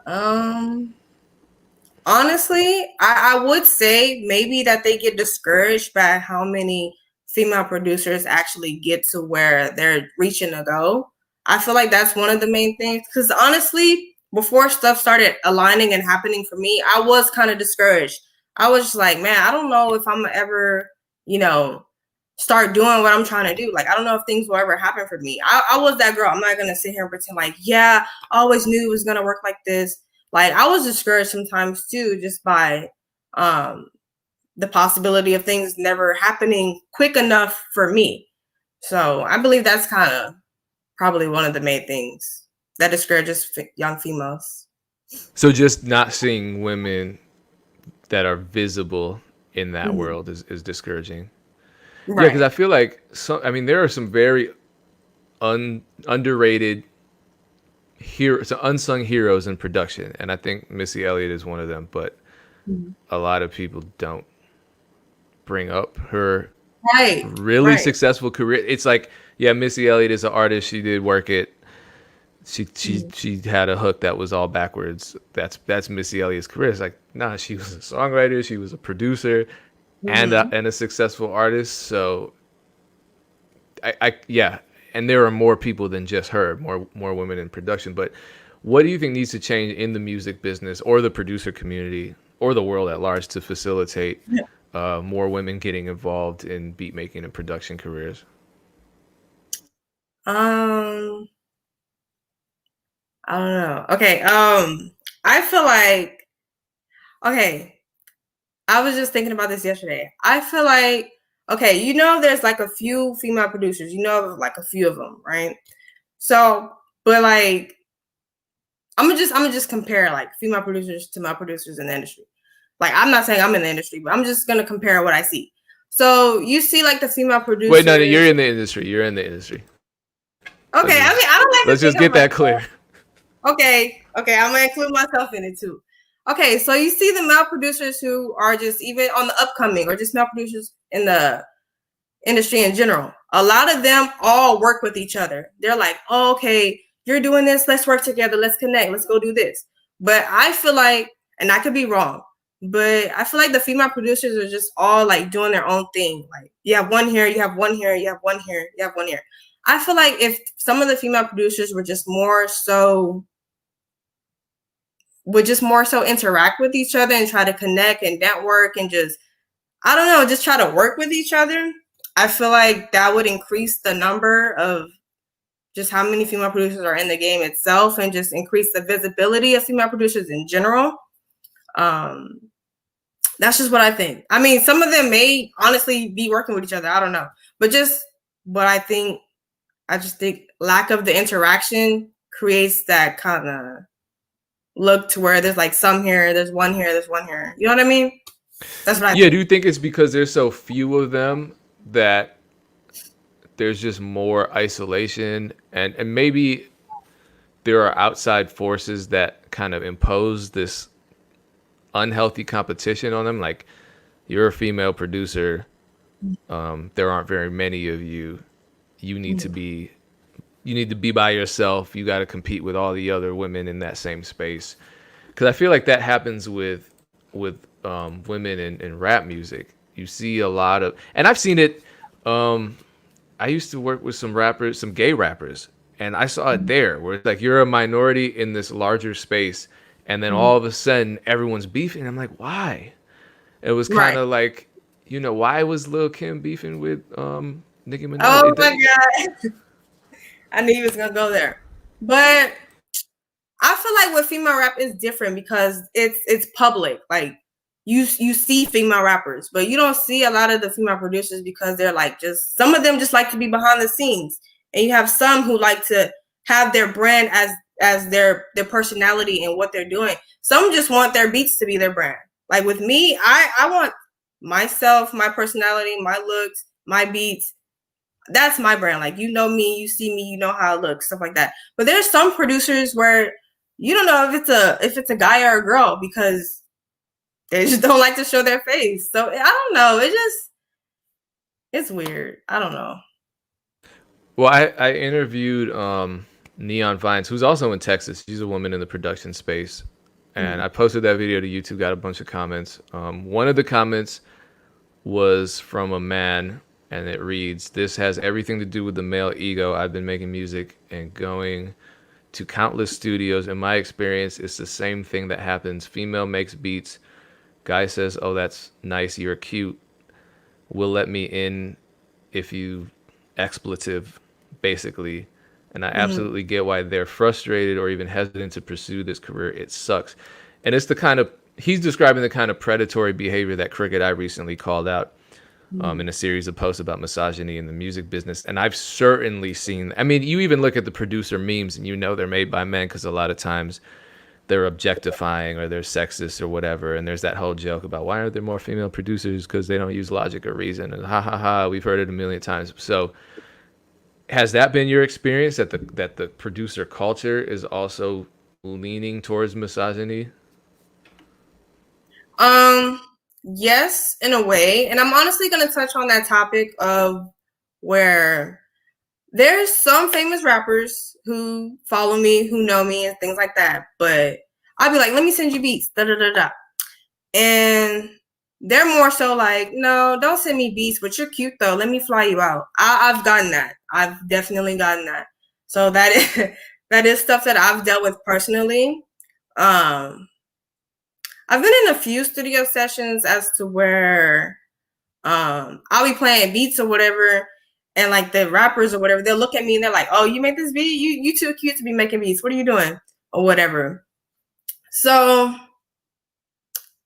Um, Honestly, I would say maybe that they get discouraged by how many female producers actually get to where they're reaching to go. I feel like that's one of the main things. Because honestly, before stuff started aligning and happening for me, I was kind of discouraged. I was just like, man, I don't know if I'm ever, you know, start doing what I'm trying to do. Like, I don't know if things will ever happen for me. I was that girl. I'm not going to sit here and pretend like, yeah, I always knew it was going to work like this. Like I was discouraged sometimes too, just by um, the possibility of things never happening quick enough for me. So I believe that's kind of probably one of the main things that discourages young females. So just not seeing women that are visible in that Mhm. world is discouraging. Yeah, because I Right. feel like I mean, there are some very underrated heroes, so unsung heroes in production, and I think Missy Elliott is one of them. But Mhm. a lot of people don't bring up her Right. really Right. successful career. It's like, yeah, Missy Elliott is an artist. She did work it. She she Mhm. she had a hook that was all backwards. That's Missy Elliott's career. It's like, nah, she was a songwriter. She was a producer, and Mhm. a successful artist. So I yeah, and there are more people than just her, more women in production. But what do you think needs to change in the music business or the producer community or the world at large to facilitate more women getting involved in beat making and production careers? Um, I don't know. Okay. I feel like okay. I was just thinking about this yesterday. I feel like okay, you know, there's like a few female producers, you know, like a few of them, right? So, but like, I'm gonna just compare like female producers to male producers in the industry. Like, I'm not saying I'm in the industry, but I'm just gonna compare what I see. So you see like the female Wait, no, you're producers. in the industry. You're in the industry. Okay, I mean, I don't like Let's to think just of get that myself. clear. Okay, okay, I'm gonna include myself in it too. Okay, so you see the male producers who are just even on the upcoming, or just male producers in the industry in general. A lot of them all work with each other. They're like, oh, okay, you're doing this, let's work together, let's connect, let's go do this. But I feel like, and I could be wrong, but I feel like the female producers are just all like doing their own thing. Like, you have one here, you have one here, you have one here, you have one here. I feel like if some of the female producers were just more so would just more so interact with each other and try to connect and network and just, I don't know, just try to work with each other, I feel like that would increase the number of just how many female producers are in the game itself and just increase the visibility of female producers in general. Um, that's just what I think. I mean, some of them may honestly be working with each other. I don't know. But just what I think, I just think lack of the interaction creates that kind of look to where there's like some here, there's one here, there's one here. You know what I mean? That's what I Yeah, think. do you think it's because there's so few of them that there's just more isolation, and maybe there are outside forces that kind of impose this unhealthy competition on them? Like, you're a female producer, there aren't very many of you. You need to be by yourself. You got to compete with all the other women in that same space. Because I feel like that happens with women in rap music. You see a lot of, and I've seen it. I used to work with some rappers, some gay rappers, and I saw it there, where it's like you're a minority in this larger space, and then all of a sudden everyone's beefing. I'm like, why? It was kind Right. of like, why was Lil Kim beefing with Nicki Minaj? Oh my God. I knew he was gonna go there. But I feel like with female rap is different because it's public. Like you see female rappers, but you don't see a lot of the female producers because they're like just some of them just like to be behind the scenes, and you have some who like to have their brand as their personality and what they're doing. Some just want their beats to be their brand. Like with me, I want myself, my personality, my looks, my beats, that's my brand. Like, you know me, you see me, you know how I look, stuff like that. But there's some producers where you don't know if it's a guy or a girl because they just don't like to show their face. So I don't know. It's weird. I don't know. Well, I interviewed Neon Vines, who's also in Texas. She's a woman in the production space. And I posted that video to YouTube, got a bunch of comments. One of the comments was from a man, and it reads, "This has everything to do with the male ego. I've been making music and going to countless studios. In my experience, it's the same thing that happens. Female makes beats. Guy says, oh, that's nice. You're cute. Will let me in if you expletive, basically. And I absolutely get why they're frustrated or even hesitant to pursue this career. It sucks." And it's the kind of, he's describing the kind of predatory behavior that Crooked Eye recently called out in a series of posts about misogyny in the music business. And I've certainly seen, I mean, you even look at the producer memes and they're made by men because a lot of times they're objectifying or they're sexist or whatever. And there's that whole joke about why aren't there more female producers because they don't use logic or reason, and ha ha ha, we've heard it a million times. So has that been your experience, that the producer culture is also leaning towards misogyny? Yes, in a way. And I'm honestly going to touch on that topic of where there's some famous rappers who follow me, who know me and things like that. But I'll be like, let me send you beats, da da da da. And they're more so like, no, don't send me beats, but you're cute though. Let me fly you out. I've gotten that. I've definitely gotten that. So that is that is stuff that I've dealt with personally. I've been in a few studio sessions as to where I'll be playing beats or whatever, and like the rappers or whatever, they'll look at me and they're like, "Oh, you make this beat? You too cute to be making beats. What are you doing?" or whatever. So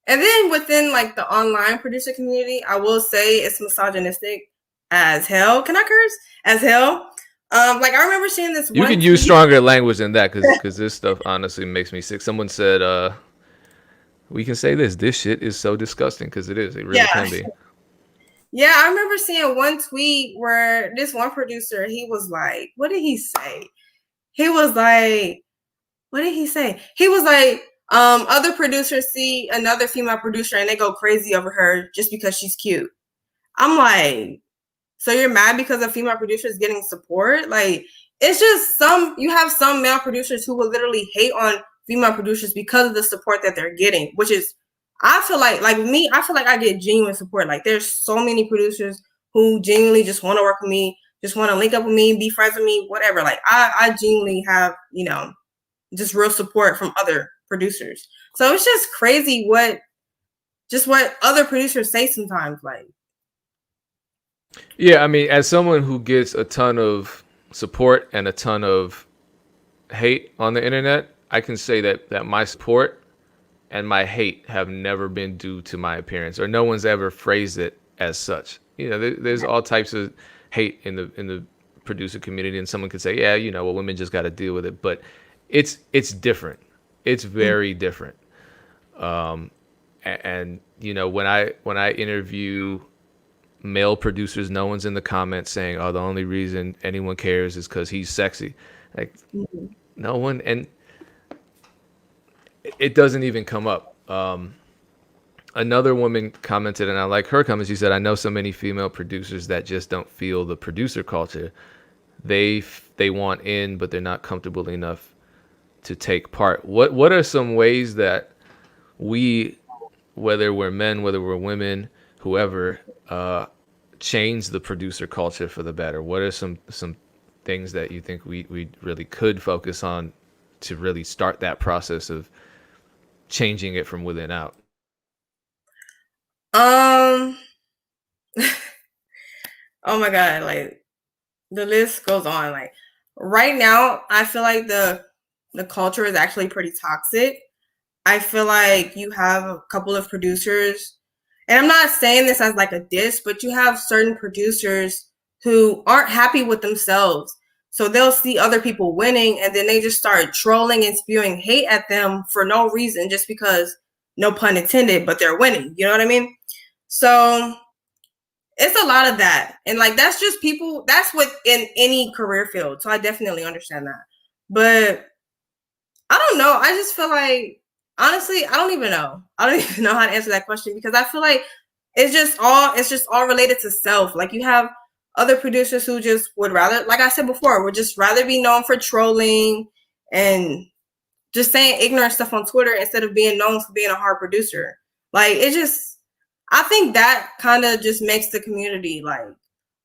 And then within like the online producer community, I will say it's misogynistic as hell. Can I curse? As hell. Like I remember seeing this You one can use tweet. stronger language than that because this stuff honestly makes me sick. Someone said, we can say this. This shit is so disgusting because it is. It really Yeah. can be. Yeah, I remember seeing one tweet where this one producer, he was like, what did he say? He was like, what did he say? He was like, other producers see another female producer and they go crazy over her just because she's cute. I'm like, so you're mad because a female producer is getting support? Like, it's just you have some male producers who will literally hate on female producers because of the support that they're getting, which is, I feel like me, I feel like I get genuine support. Like, there's so many producers who genuinely just want to work with me, just want to link up with me, be friends with me, whatever. Like, I genuinely have, just real support from other producers. So it's just crazy what other producers say sometimes. Like, Yeah, I mean, as someone who gets a ton of support and a ton of hate on the internet, I can say that my support and my hate have never been due to my appearance, or no one's ever phrased it as such. There's all types of hate in the producer community, and someone could say, yeah, well, women just got to deal with it, but it's different. It's very different. And when I interview male producers, no one's in the comments saying, "Oh, the only reason anyone cares is because he's sexy." Like, no one, and it doesn't even come up. Another woman commented, and I like her comments. She said, "I know so many female producers that just don't feel the producer culture. They want in, but they're not comfortable enough to take part." What are some ways that we, whether we're men, whether we're women, whoever, change the producer culture for the better? What are some things that you think we really could focus on to really start that process of changing it from within out? um, oh my god, like the list goes on. Like right now, I feel like the culture is actually pretty toxic. I feel like you have a couple of producers, and I'm not saying this as like a diss, but you have certain producers who aren't happy with themselves. So they'll see other people winning and then they just start trolling and spewing hate at them for no reason, just because, no pun intended, but they're winning. You know what I mean? So it's a lot of that. And like that's just people, that's what in any career field. So I definitely understand that. But I don't know. I just feel like, honestly, I don't even know. I don't even know how to answer that question, because I feel like it's just all related to self. Like you have other producers who just would rather, like I said before, would just rather be known for trolling and just saying ignorant stuff on Twitter instead of being known for being a hard producer. Like it just, I think that kind of just makes the community like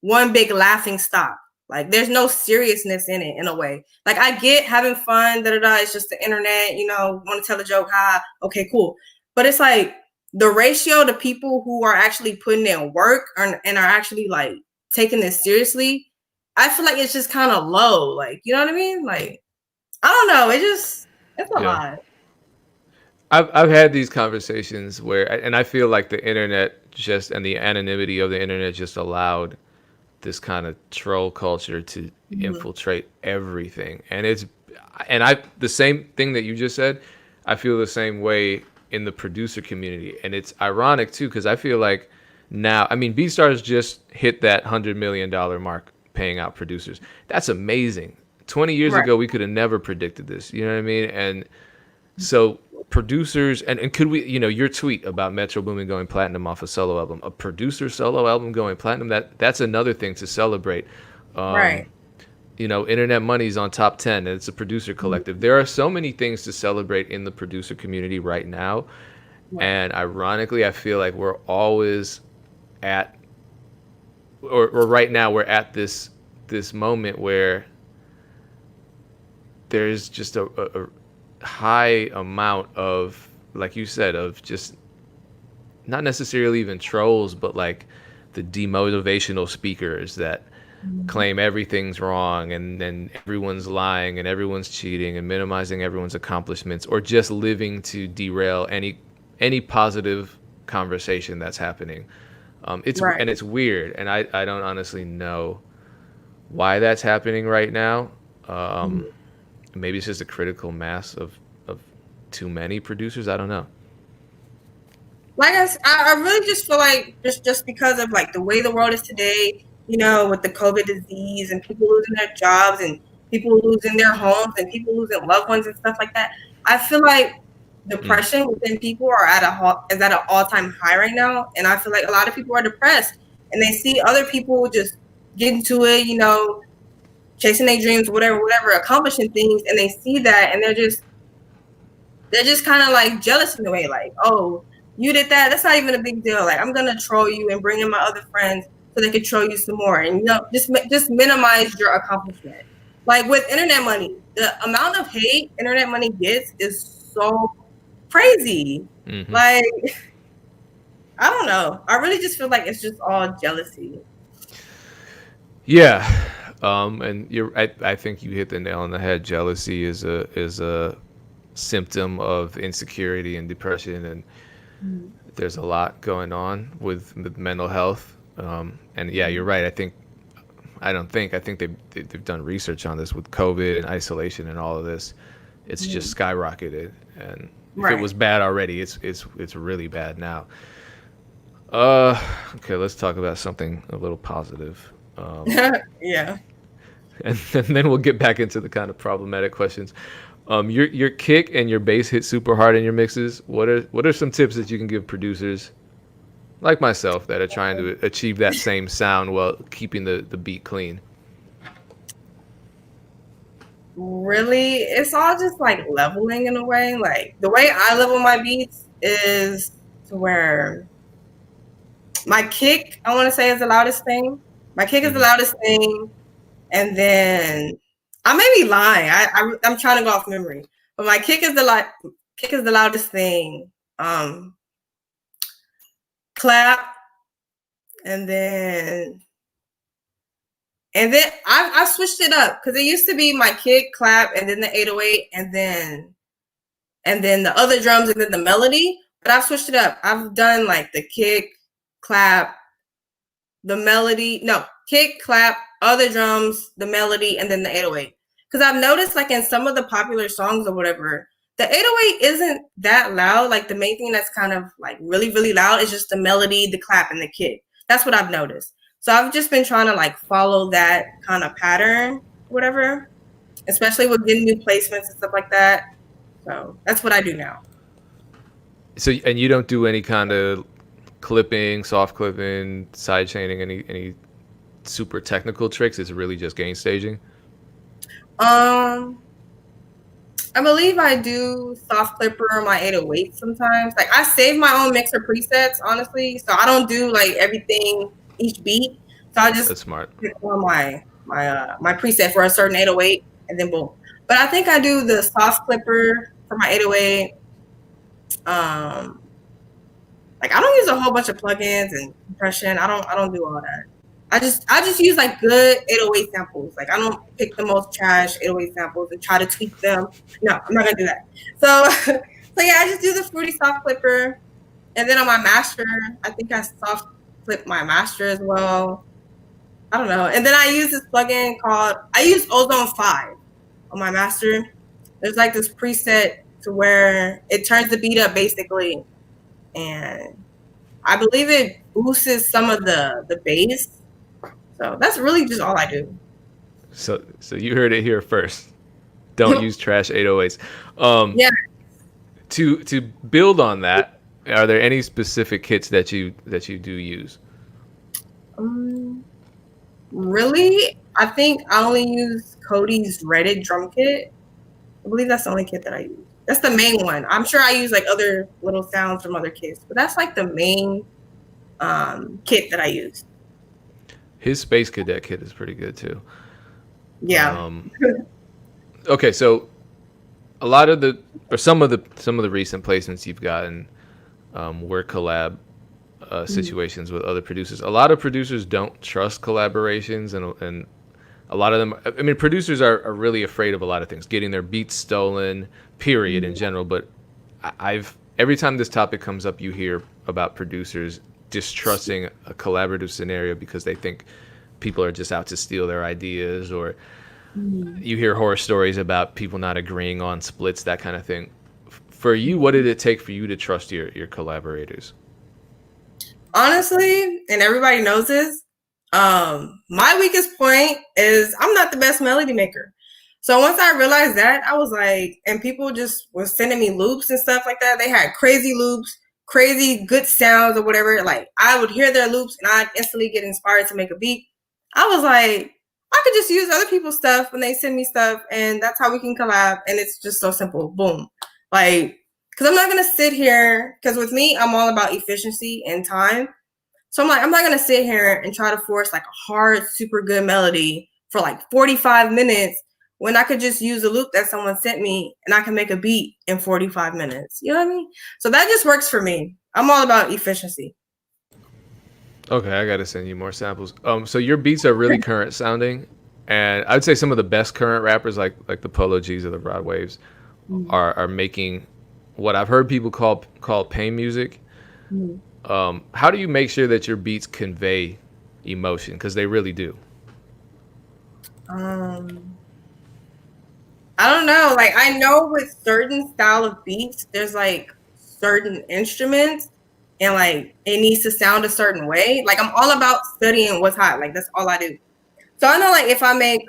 one big laughing stock. Like there's no seriousness in it in a way. Like I get having fun, da da da. It's just the internet, want to tell a joke, okay, cool. But it's like the ratio to people who are actually putting in work and are actually like taking this seriously. I feel like it's just kind of low. Like you know what I mean? Like I don't know. It's a Yeah. lot. I've had these conversations where, and I feel like the internet just, and the anonymity of the internet just allowed this kind of troll culture to Mhm. infiltrate everything. And the same thing that you just said, I feel the same way in the producer community. And it's ironic too, because I feel like now, I mean, BeatStars just hit that $100 million mark paying out producers. That's amazing. 20 years Right. ago, we could have never predicted this. You know what I mean? And so producers, and could we, your tweet about Metro Boomin going platinum off a solo album, a producer solo album going platinum, that's another thing to celebrate. Right. Internet Money's on top 10, and it's a producer collective. There are so many things to celebrate in the producer community right now. Right. And ironically, I feel like we're always at, or right now we're at this moment where there's just a high amount of, like you said, of just not necessarily even trolls, but like the demotivational speakers that Mhm. claim everything's wrong, and then everyone's lying and everyone's cheating and minimizing everyone's accomplishments, or just living to derail any positive conversation that's happening. Right. It's weird, and I don't honestly know why that's happening right now. Um, Mhm. maybe it's just a critical mass of too many producers. I don't know. Like I really just feel like just because of like the way the world is today, you know, with the COVID disease and people losing their jobs and people losing their homes and people losing loved ones and stuff like that. I feel like Mm, depression within people are is at an all-time high right now, and I feel like a lot of people are depressed and they see other people just get into it, you know, chasing their dreams, whatever, accomplishing things, and they see that and they're just kind of like jealous in a way, like, oh, you did that. That's not even a big deal. Like, I'm gonna troll you and bring in my other friends so they can troll you some more, and you know, just minimize your accomplishment. Like with internet money, the amount of hate internet money gets is so crazy. hmm Like, I don't know. I really just feel like it's just all jealousy. Yeah, and I think you hit the nail on the head. Jealousy is a symptom of insecurity and depression, and Mhm. there's a lot going on with mental health. And yeah, you're right. I think they've done research on this with COVID and isolation and all of this. It's just Mhm. skyrocketed, and if it Right. was bad already, it's really bad now. Okay, let's talk about something a little positive. Yeah. And then we'll get back into the kind of problematic questions. Your kick and your bass hit super hard in your mixes. What are some tips that you can give producers like myself that are trying to achieve that same sound while keeping the beat clean? Really, it's all just like leveling in a way. Like the way I level my beats is to where my kick, I want to say, is the loudest thing. My kick is the Hmm loudest thing, and then I may be lying. I'm trying to go off memory, but my kick is the loudest thing. Clap, and then I switched it up because it used to be my kick, clap, and then the 808, and then the other drums and then the melody. But I've switched it up. I've done like the kick, clap, the melody, no, kick, clap, other drums, the melody, and then the 808. Because I've noticed like in some of the popular songs or whatever, the 808 isn't that loud. Like the main thing that's kind of like really, really loud is just the melody, the clap, and the kick. That's what I've noticed. So I've just been trying to like follow that kind of pattern, whatever, especially with getting new placements and stuff like that. So that's what I do now. So and you don't do any kind of clipping, soft clipping, side chaining, any super technical tricks. It's really just gain staging. Um, I believe I do soft clipper my 808 sometimes. Like I save my own mixer presets, honestly. So I don't do like everything each beat. So I just That's smart. pick on my preset for a certain 808 and then boom. But I think I do the soft clipper for my 808. Um, like I don't use a whole bunch of plugins and compression. I don't do all that. I just use like good 808 samples. Like I don't pick the most trash 808 samples and try to tweak them. No, I'm not gonna do that. So so yeah, I just do the fruity soft clipper. And then on my master, I think I soft clip my master as well. I don't know. And then I use this plugin called I use Ozone 5 on my master. There's like this preset to where it turns the beat up basically, and I believe it boosts some of the bass. So that's really just all I do. So you heard it here first. Don't use trash 808s. Um, Yeah. to build on that, are there any specific kits that you do use? Um, really, I think I only use Cody's Reddit drum kit. I believe that's the only kit that I use. That's the main one. I'm sure I use like other little sounds from other kits, but that's like the main kit that I use. His Space Cadet kit is pretty good too. Yeah. Okay, so a lot of the or some of the recent placements you've gotten were collab situations with other producers. A lot of producers don't trust collaborations, and a lot of them. I mean, producers are really afraid of a lot of things, getting their beats stolen, period, in general. But I've every time this topic comes up, you hear about producers distrusting a collaborative scenario because they think people are just out to steal their ideas, or Mhm. you hear horror stories about people not agreeing on splits, that kind of thing. For you, what did it take for you to trust your collaborators? Honestly, and everybody knows this, my weakest point is I'm not the best melody maker. So once I realized that, I was like, and people just was sending me loops and stuff like that. They had crazy loops, crazy good sounds or whatever. Like I would hear their loops and I'd instantly get inspired to make a beat. I was like, I could just use other people's stuff when they send me stuff, and that's how we can collab. And it's just so simple. Boom. Like, because I'm not gonna sit here. Because with me, I'm all about efficiency and time. So I'm like, I'm not gonna sit here and try to force like a hard, super good melody for like 45 minutes when I could just use a loop that someone sent me and I can make a beat in 45 minutes. You know what I mean? So that just works for me. I'm all about efficiency. Okay, I gotta send you more samples. So your beats are really current sounding, and I'd say some of the best current rappers, like the Polo G's or the Rod Waves, Mm-hmm. are making what I've heard people call pain music. How do you make sure that your beats convey emotion? Because they really do. Um, I don't know. Like I know with certain style of beats, there's like certain instruments and like it needs to sound a certain way. Like I'm all about studying what's hot. Like that's all I do. So I know like if I make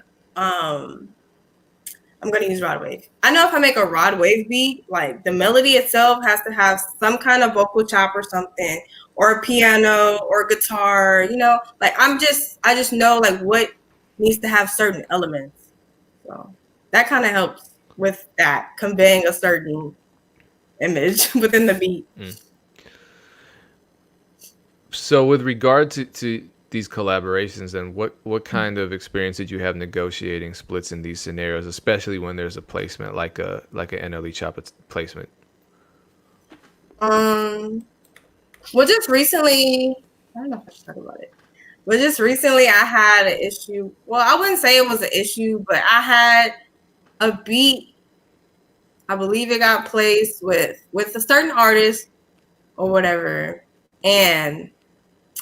I'm gonna use rod wave. I know if I make a rod wave beat, like the melody itself has to have some kind of vocal chop or something, or a piano or guitar, you know, like I just know like what needs to have certain elements. So that kind of helps with that conveying a certain image within the beat. So with regard to these collaborations, then what kind of experience did you have negotiating splits in these scenarios, especially when there's a placement like a NLE chop placement? Um, well, just recently, I don't know if I should talk about it. But just recently, I had an issue. Well, I wouldn't say it was an issue, but I had a beat. I believe it got placed with a certain artist or whatever, and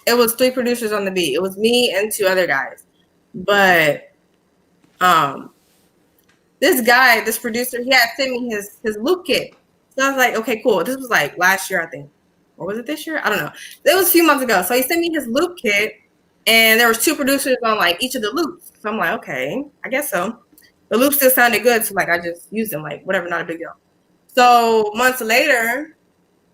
it was three producers on the beat. It was me and two other guys, but um, this guy, this producer, he had sent me his loop kit. So I was like, okay, cool. This was like last year, I think, or was it this year? I don't know. It was a few months ago. So he sent me his loop kit, and there was two producers on like each of the loops. So I'm like, okay, I guess so. The loops still sounded good, so like I just used them, like whatever, not a big deal. So months later,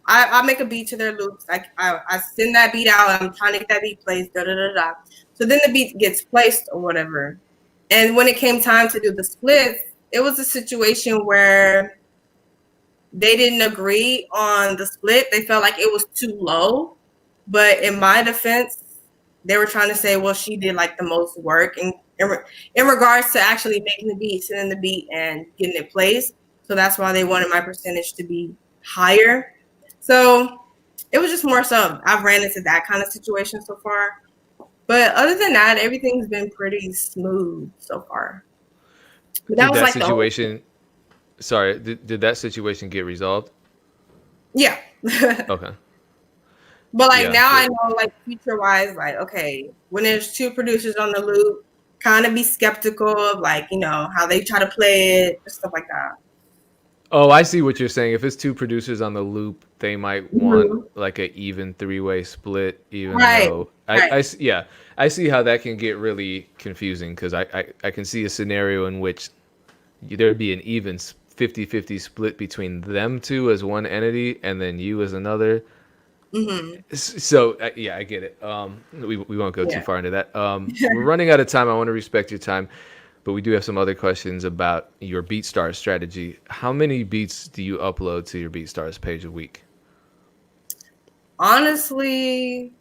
I make a beat to their loops. I send that beat out. I'm trying to get that beat placed. Da da da da. So then the beat gets placed or whatever. And when it came time to do the splits, it was a situation where they didn't agree on the split. They felt like it was too low. But in my defense, they were trying to say, well, she did like the most work in regards to actually making the beat, sending the beat, and getting it placed. So that's why they wanted my percentage to be higher. So it was just more so I've ran into that kind of situation so far. But other than that, everything's been pretty smooth so far. But that Did was that like the whole situation? Sorry, did that situation get resolved? yeah. Okay. But like Yeah. now I know like future wise, like, okay, when there's two producers on the loop, kind of be skeptical of like, you know, how they try to play it, stuff like that. Oh, I see what you're saying. If it's two producers on the loop, they might want Mm-hmm. like a even three-way split, even Right. though Right. yeah, I see how that can get really confusing because I can see a scenario in which there'd be an even 50-50 split between them two as one entity and then you as another. Mm-hmm. So yeah, I get it. We won't go too Yeah. far into that. We're running out of time. I want to respect your time, but we do have some other questions about your BeatStars strategy. How many beats do you upload to your BeatStars page a week? Honestly,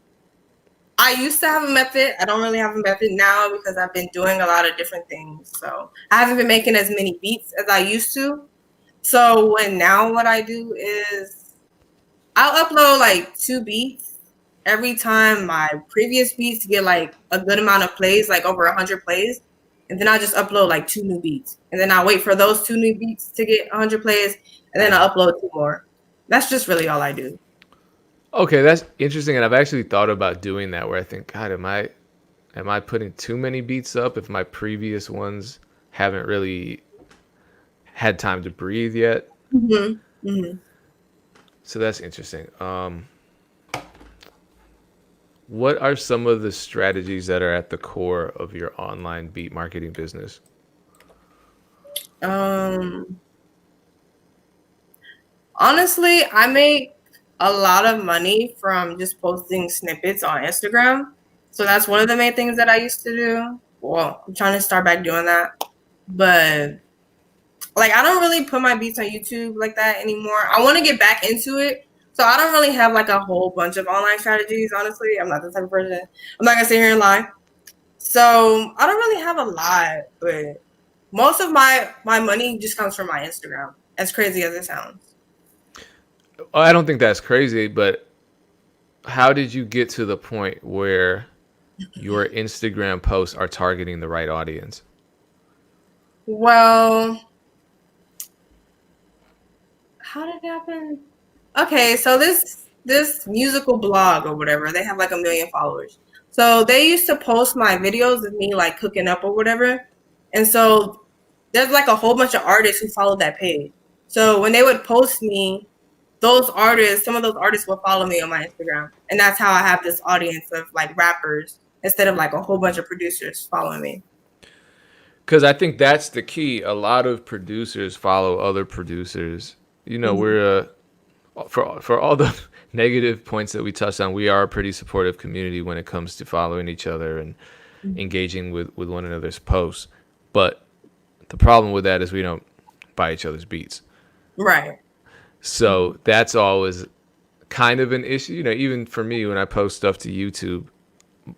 I used to have a method. I don't really have a method now because I've been doing a lot of different things. So I haven't been making as many beats as I used to. So what I do is I'll upload like two beats every time my previous beats get like a good amount of plays, like over 100 plays. And then I'll just upload like two new beats. And then I'll wait for those two new beats to get 100 plays. And then I'll upload two more. That's just really all I do. Okay, that's interesting, and I've actually thought about doing that. Where I think, God, am I putting too many beats up if my previous ones haven't really had time to breathe yet? Hmm. Hmm. So that's interesting. What are some of the strategies that are at the core of your online beat marketing business? Um, Honestly, I make a lot of money from just posting snippets on Instagram. So that's one of the main things that I used to do. Well, I'm trying to start back doing that. But like I don't really put my beats on YouTube like that anymore. I want to get back into it. So I don't really have like a whole bunch of online strategies, honestly. I'm not the type of person. I'm not gonna sit here and lie. So I don't really have a lot, but most of my money just comes from my Instagram. As crazy as it sounds. I don't think that's crazy, but how did you get to the point where your Instagram posts are targeting the right audience? Well, how did it happen? Okay, so this musical blog or whatever, they have like 1 million followers. So they used to post my videos of me like cooking up or whatever. And so there's like a whole bunch of artists who followed that page. So when they would post me, those artists, some of those artists will follow me on my Instagram. And that's how I have this audience of like rappers instead of like a whole bunch of producers following me. Because I think that's the key. A lot of producers follow other producers. You know, Mm-hmm. we're for all the negative points that we touched on, we are a pretty supportive community when it comes to following each other and engaging with one another's posts. But the problem with that is we don't buy each other's beats. Right. So that's always kind of an issue. You know, even for me when I post stuff to YouTube,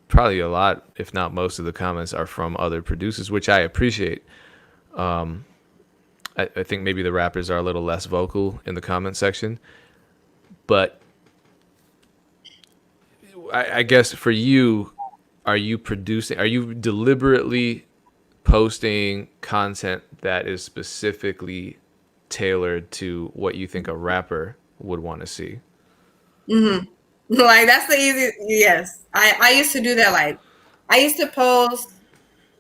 probably a lot, if not most of the comments are from other producers, which I appreciate. I think maybe the rappers are a little less vocal in the comment section, but I guess for you, are you deliberately posting content that is specifically tailored to what you think a rapper would want to see? Mm-hmm. Like that's the easy. Yes, I used to do that. Like I used to post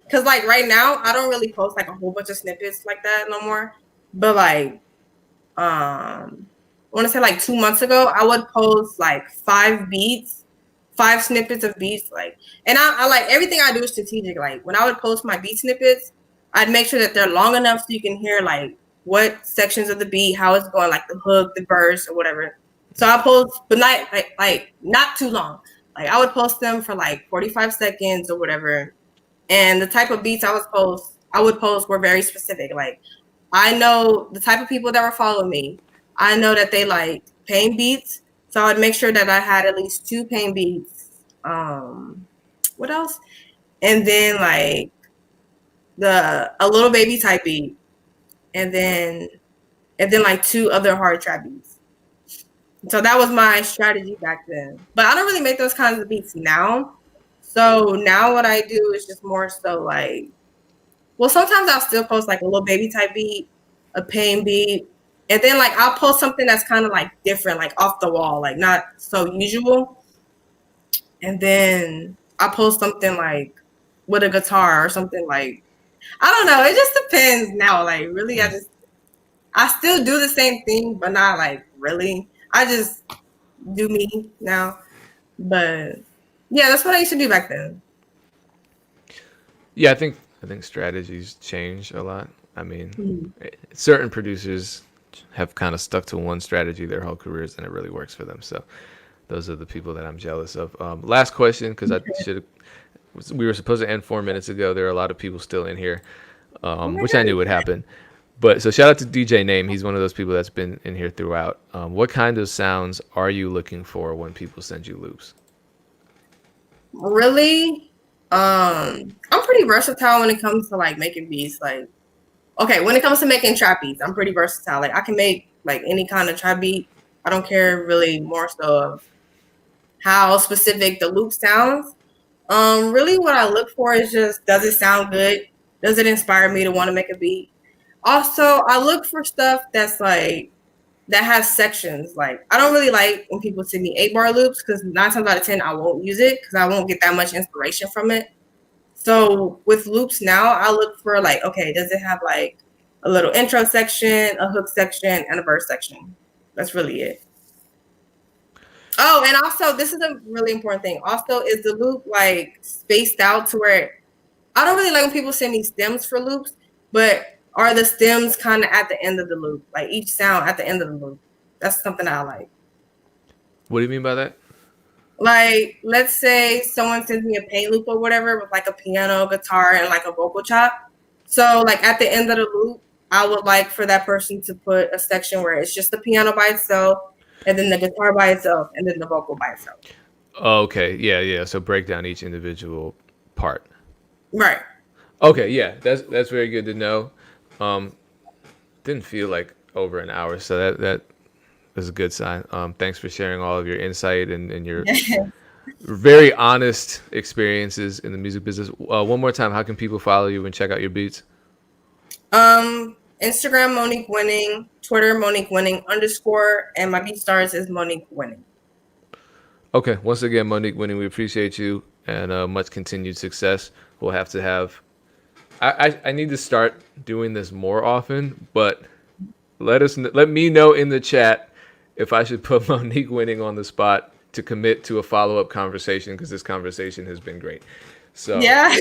because like right now I don't really post like a whole bunch of snippets like that no more. But like I want to say like 2 months ago, I would post like 5 beats, 5 snippets of beats. Like, and I like everything I do is strategic. Like when I would post my beat snippets, I'd make sure that they're long enough so you can hear like what sections of the beat, how it's going, like the hook, the verse, or whatever. So I post, but not like not too long. Like I would post them for like 45 seconds or whatever. And the type of beats I would post were very specific. Like I know the type of people that were following me. I know that they like pain beats, so I'd make sure that I had at least 2 pain beats. What else? And then like the a little baby type beat, and then like 2 other hard trap beats. So that was my strategy back then. But I don't really make those kinds of beats now. So now what I do is just more so like, well, sometimes I'll still post like a little baby type beat, a pain beat, and then like I'll post something that's kind of like different, like off the wall, like not so usual. And then I post something like with a guitar or something like, I don't know. It just depends now. Like really, I still do the same thing, but not like really. I just do me now. But yeah, that's what I used to do back then. Yeah, I think strategies change a lot. I mean, Mhm. certain producers have kind of stuck to one strategy their whole careers, and it really works for them. So those are the people that I'm jealous of. Last question, because I should we were supposed to end 4 minutes ago. There are a lot of people still in here, Oh my which I knew would god. happen. But so shout out to DJ Name. He's one of those people that's been in here throughout. What kind of sounds are you looking for when people send you loops? Really? I'm pretty versatile when it comes to like making beats. Like, okay, when it comes to making trap beats, I'm pretty versatile. Like, I can make like any kind of trap beat. I don't care really more so of how specific the loop sounds. Really, what I look for is just, does it sound good? Does it inspire me to want to make a beat? Also, I look for stuff that's like that has sections. Like I don't really like when people send me 8-bar loops because 9 times out of 10 I won't use it because I won't get that much inspiration from it. So with loops now, I look for like, okay, does it have like a little intro section, a hook section, and a verse section? That's really it. Oh, and also this is a really important thing. Also, is the loop like spaced out to where I don't really like when people send me stems for loops, but are the stems kind of at the end of the loop, like each sound at the end of the loop? That's something I like. What do you mean by that? Like, let's say someone sends me a paint loop or whatever with like a piano, guitar, and like a vocal chop. So, like at the end of the loop, I would like for that person to put a section where it's just the piano by itself, and then the guitar by itself, and then the vocal by itself. Okay, yeah, yeah. So break down each individual part. Right. Okay, yeah, that's very good to know. Um, didn't feel like over an hour, so that is a good sign. Thanks for sharing all of your insight and your very honest experiences in the music business. One more time, how can people follow you and check out your beats? Instagram Monique Winning, Twitter Monique Winning _, and my BeatStars is Monique Winning. Okay, once again, Monique Winning, we appreciate you and much continued success. We'll have to have. I need to start doing this more often, but let me know in the chat if I should put Monique Winning on the spot to commit to a follow up conversation because this conversation has been great. So Yeah.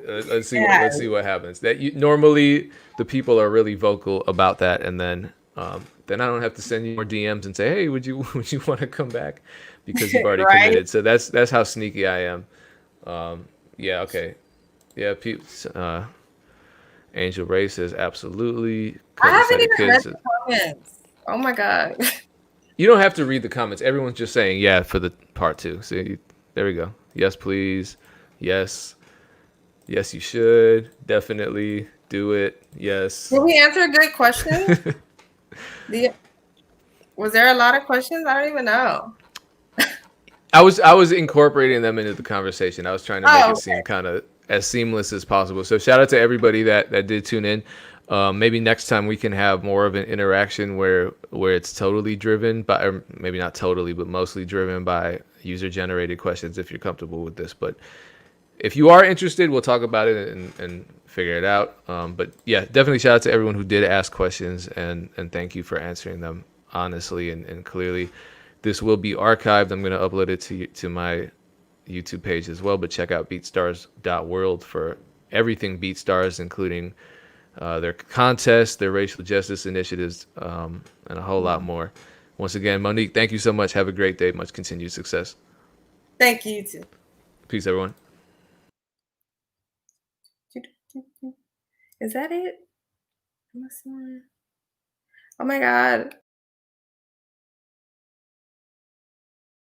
let's see Yeah. let's see what happens. Normally the people are really vocal about that, and then I don't have to send you more DMs and say, hey, would you want to come back because you've already Right. committed. So that's how sneaky I am. Yeah. Okay. Yeah. Angel Ray says absolutely. I Cody haven't said even kids. read the comments. Oh my god. You don't have to read the comments. Everyone's just saying yeah for the part two. See, there we go. Yes, please. Yes. Yes, you should. Definitely do it. Yes. Did we answer good questions? Was there a lot of questions? I don't even know. I was incorporating them into the conversation. I was trying to make Oh, it seem kind of as seamless as possible. So shout out to everybody that did tune in. Maybe next time we can have more of an interaction where it's totally driven by, or maybe not totally, but mostly driven by user generated questions. If you're comfortable with this, but if you are interested, we'll talk about it and figure it out. But yeah, definitely shout out to everyone who did ask questions and thank you for answering them honestly and clearly. This will be archived. I'm going to upload it to my YouTube page as well. But check out beatstars.world for everything BeatStars, including their contests, their racial justice initiatives, and a whole lot more. Once again, Monique, thank you so much. Have a great day. Much continued success. thank you too. Peace, everyone. Is that it? Oh my god.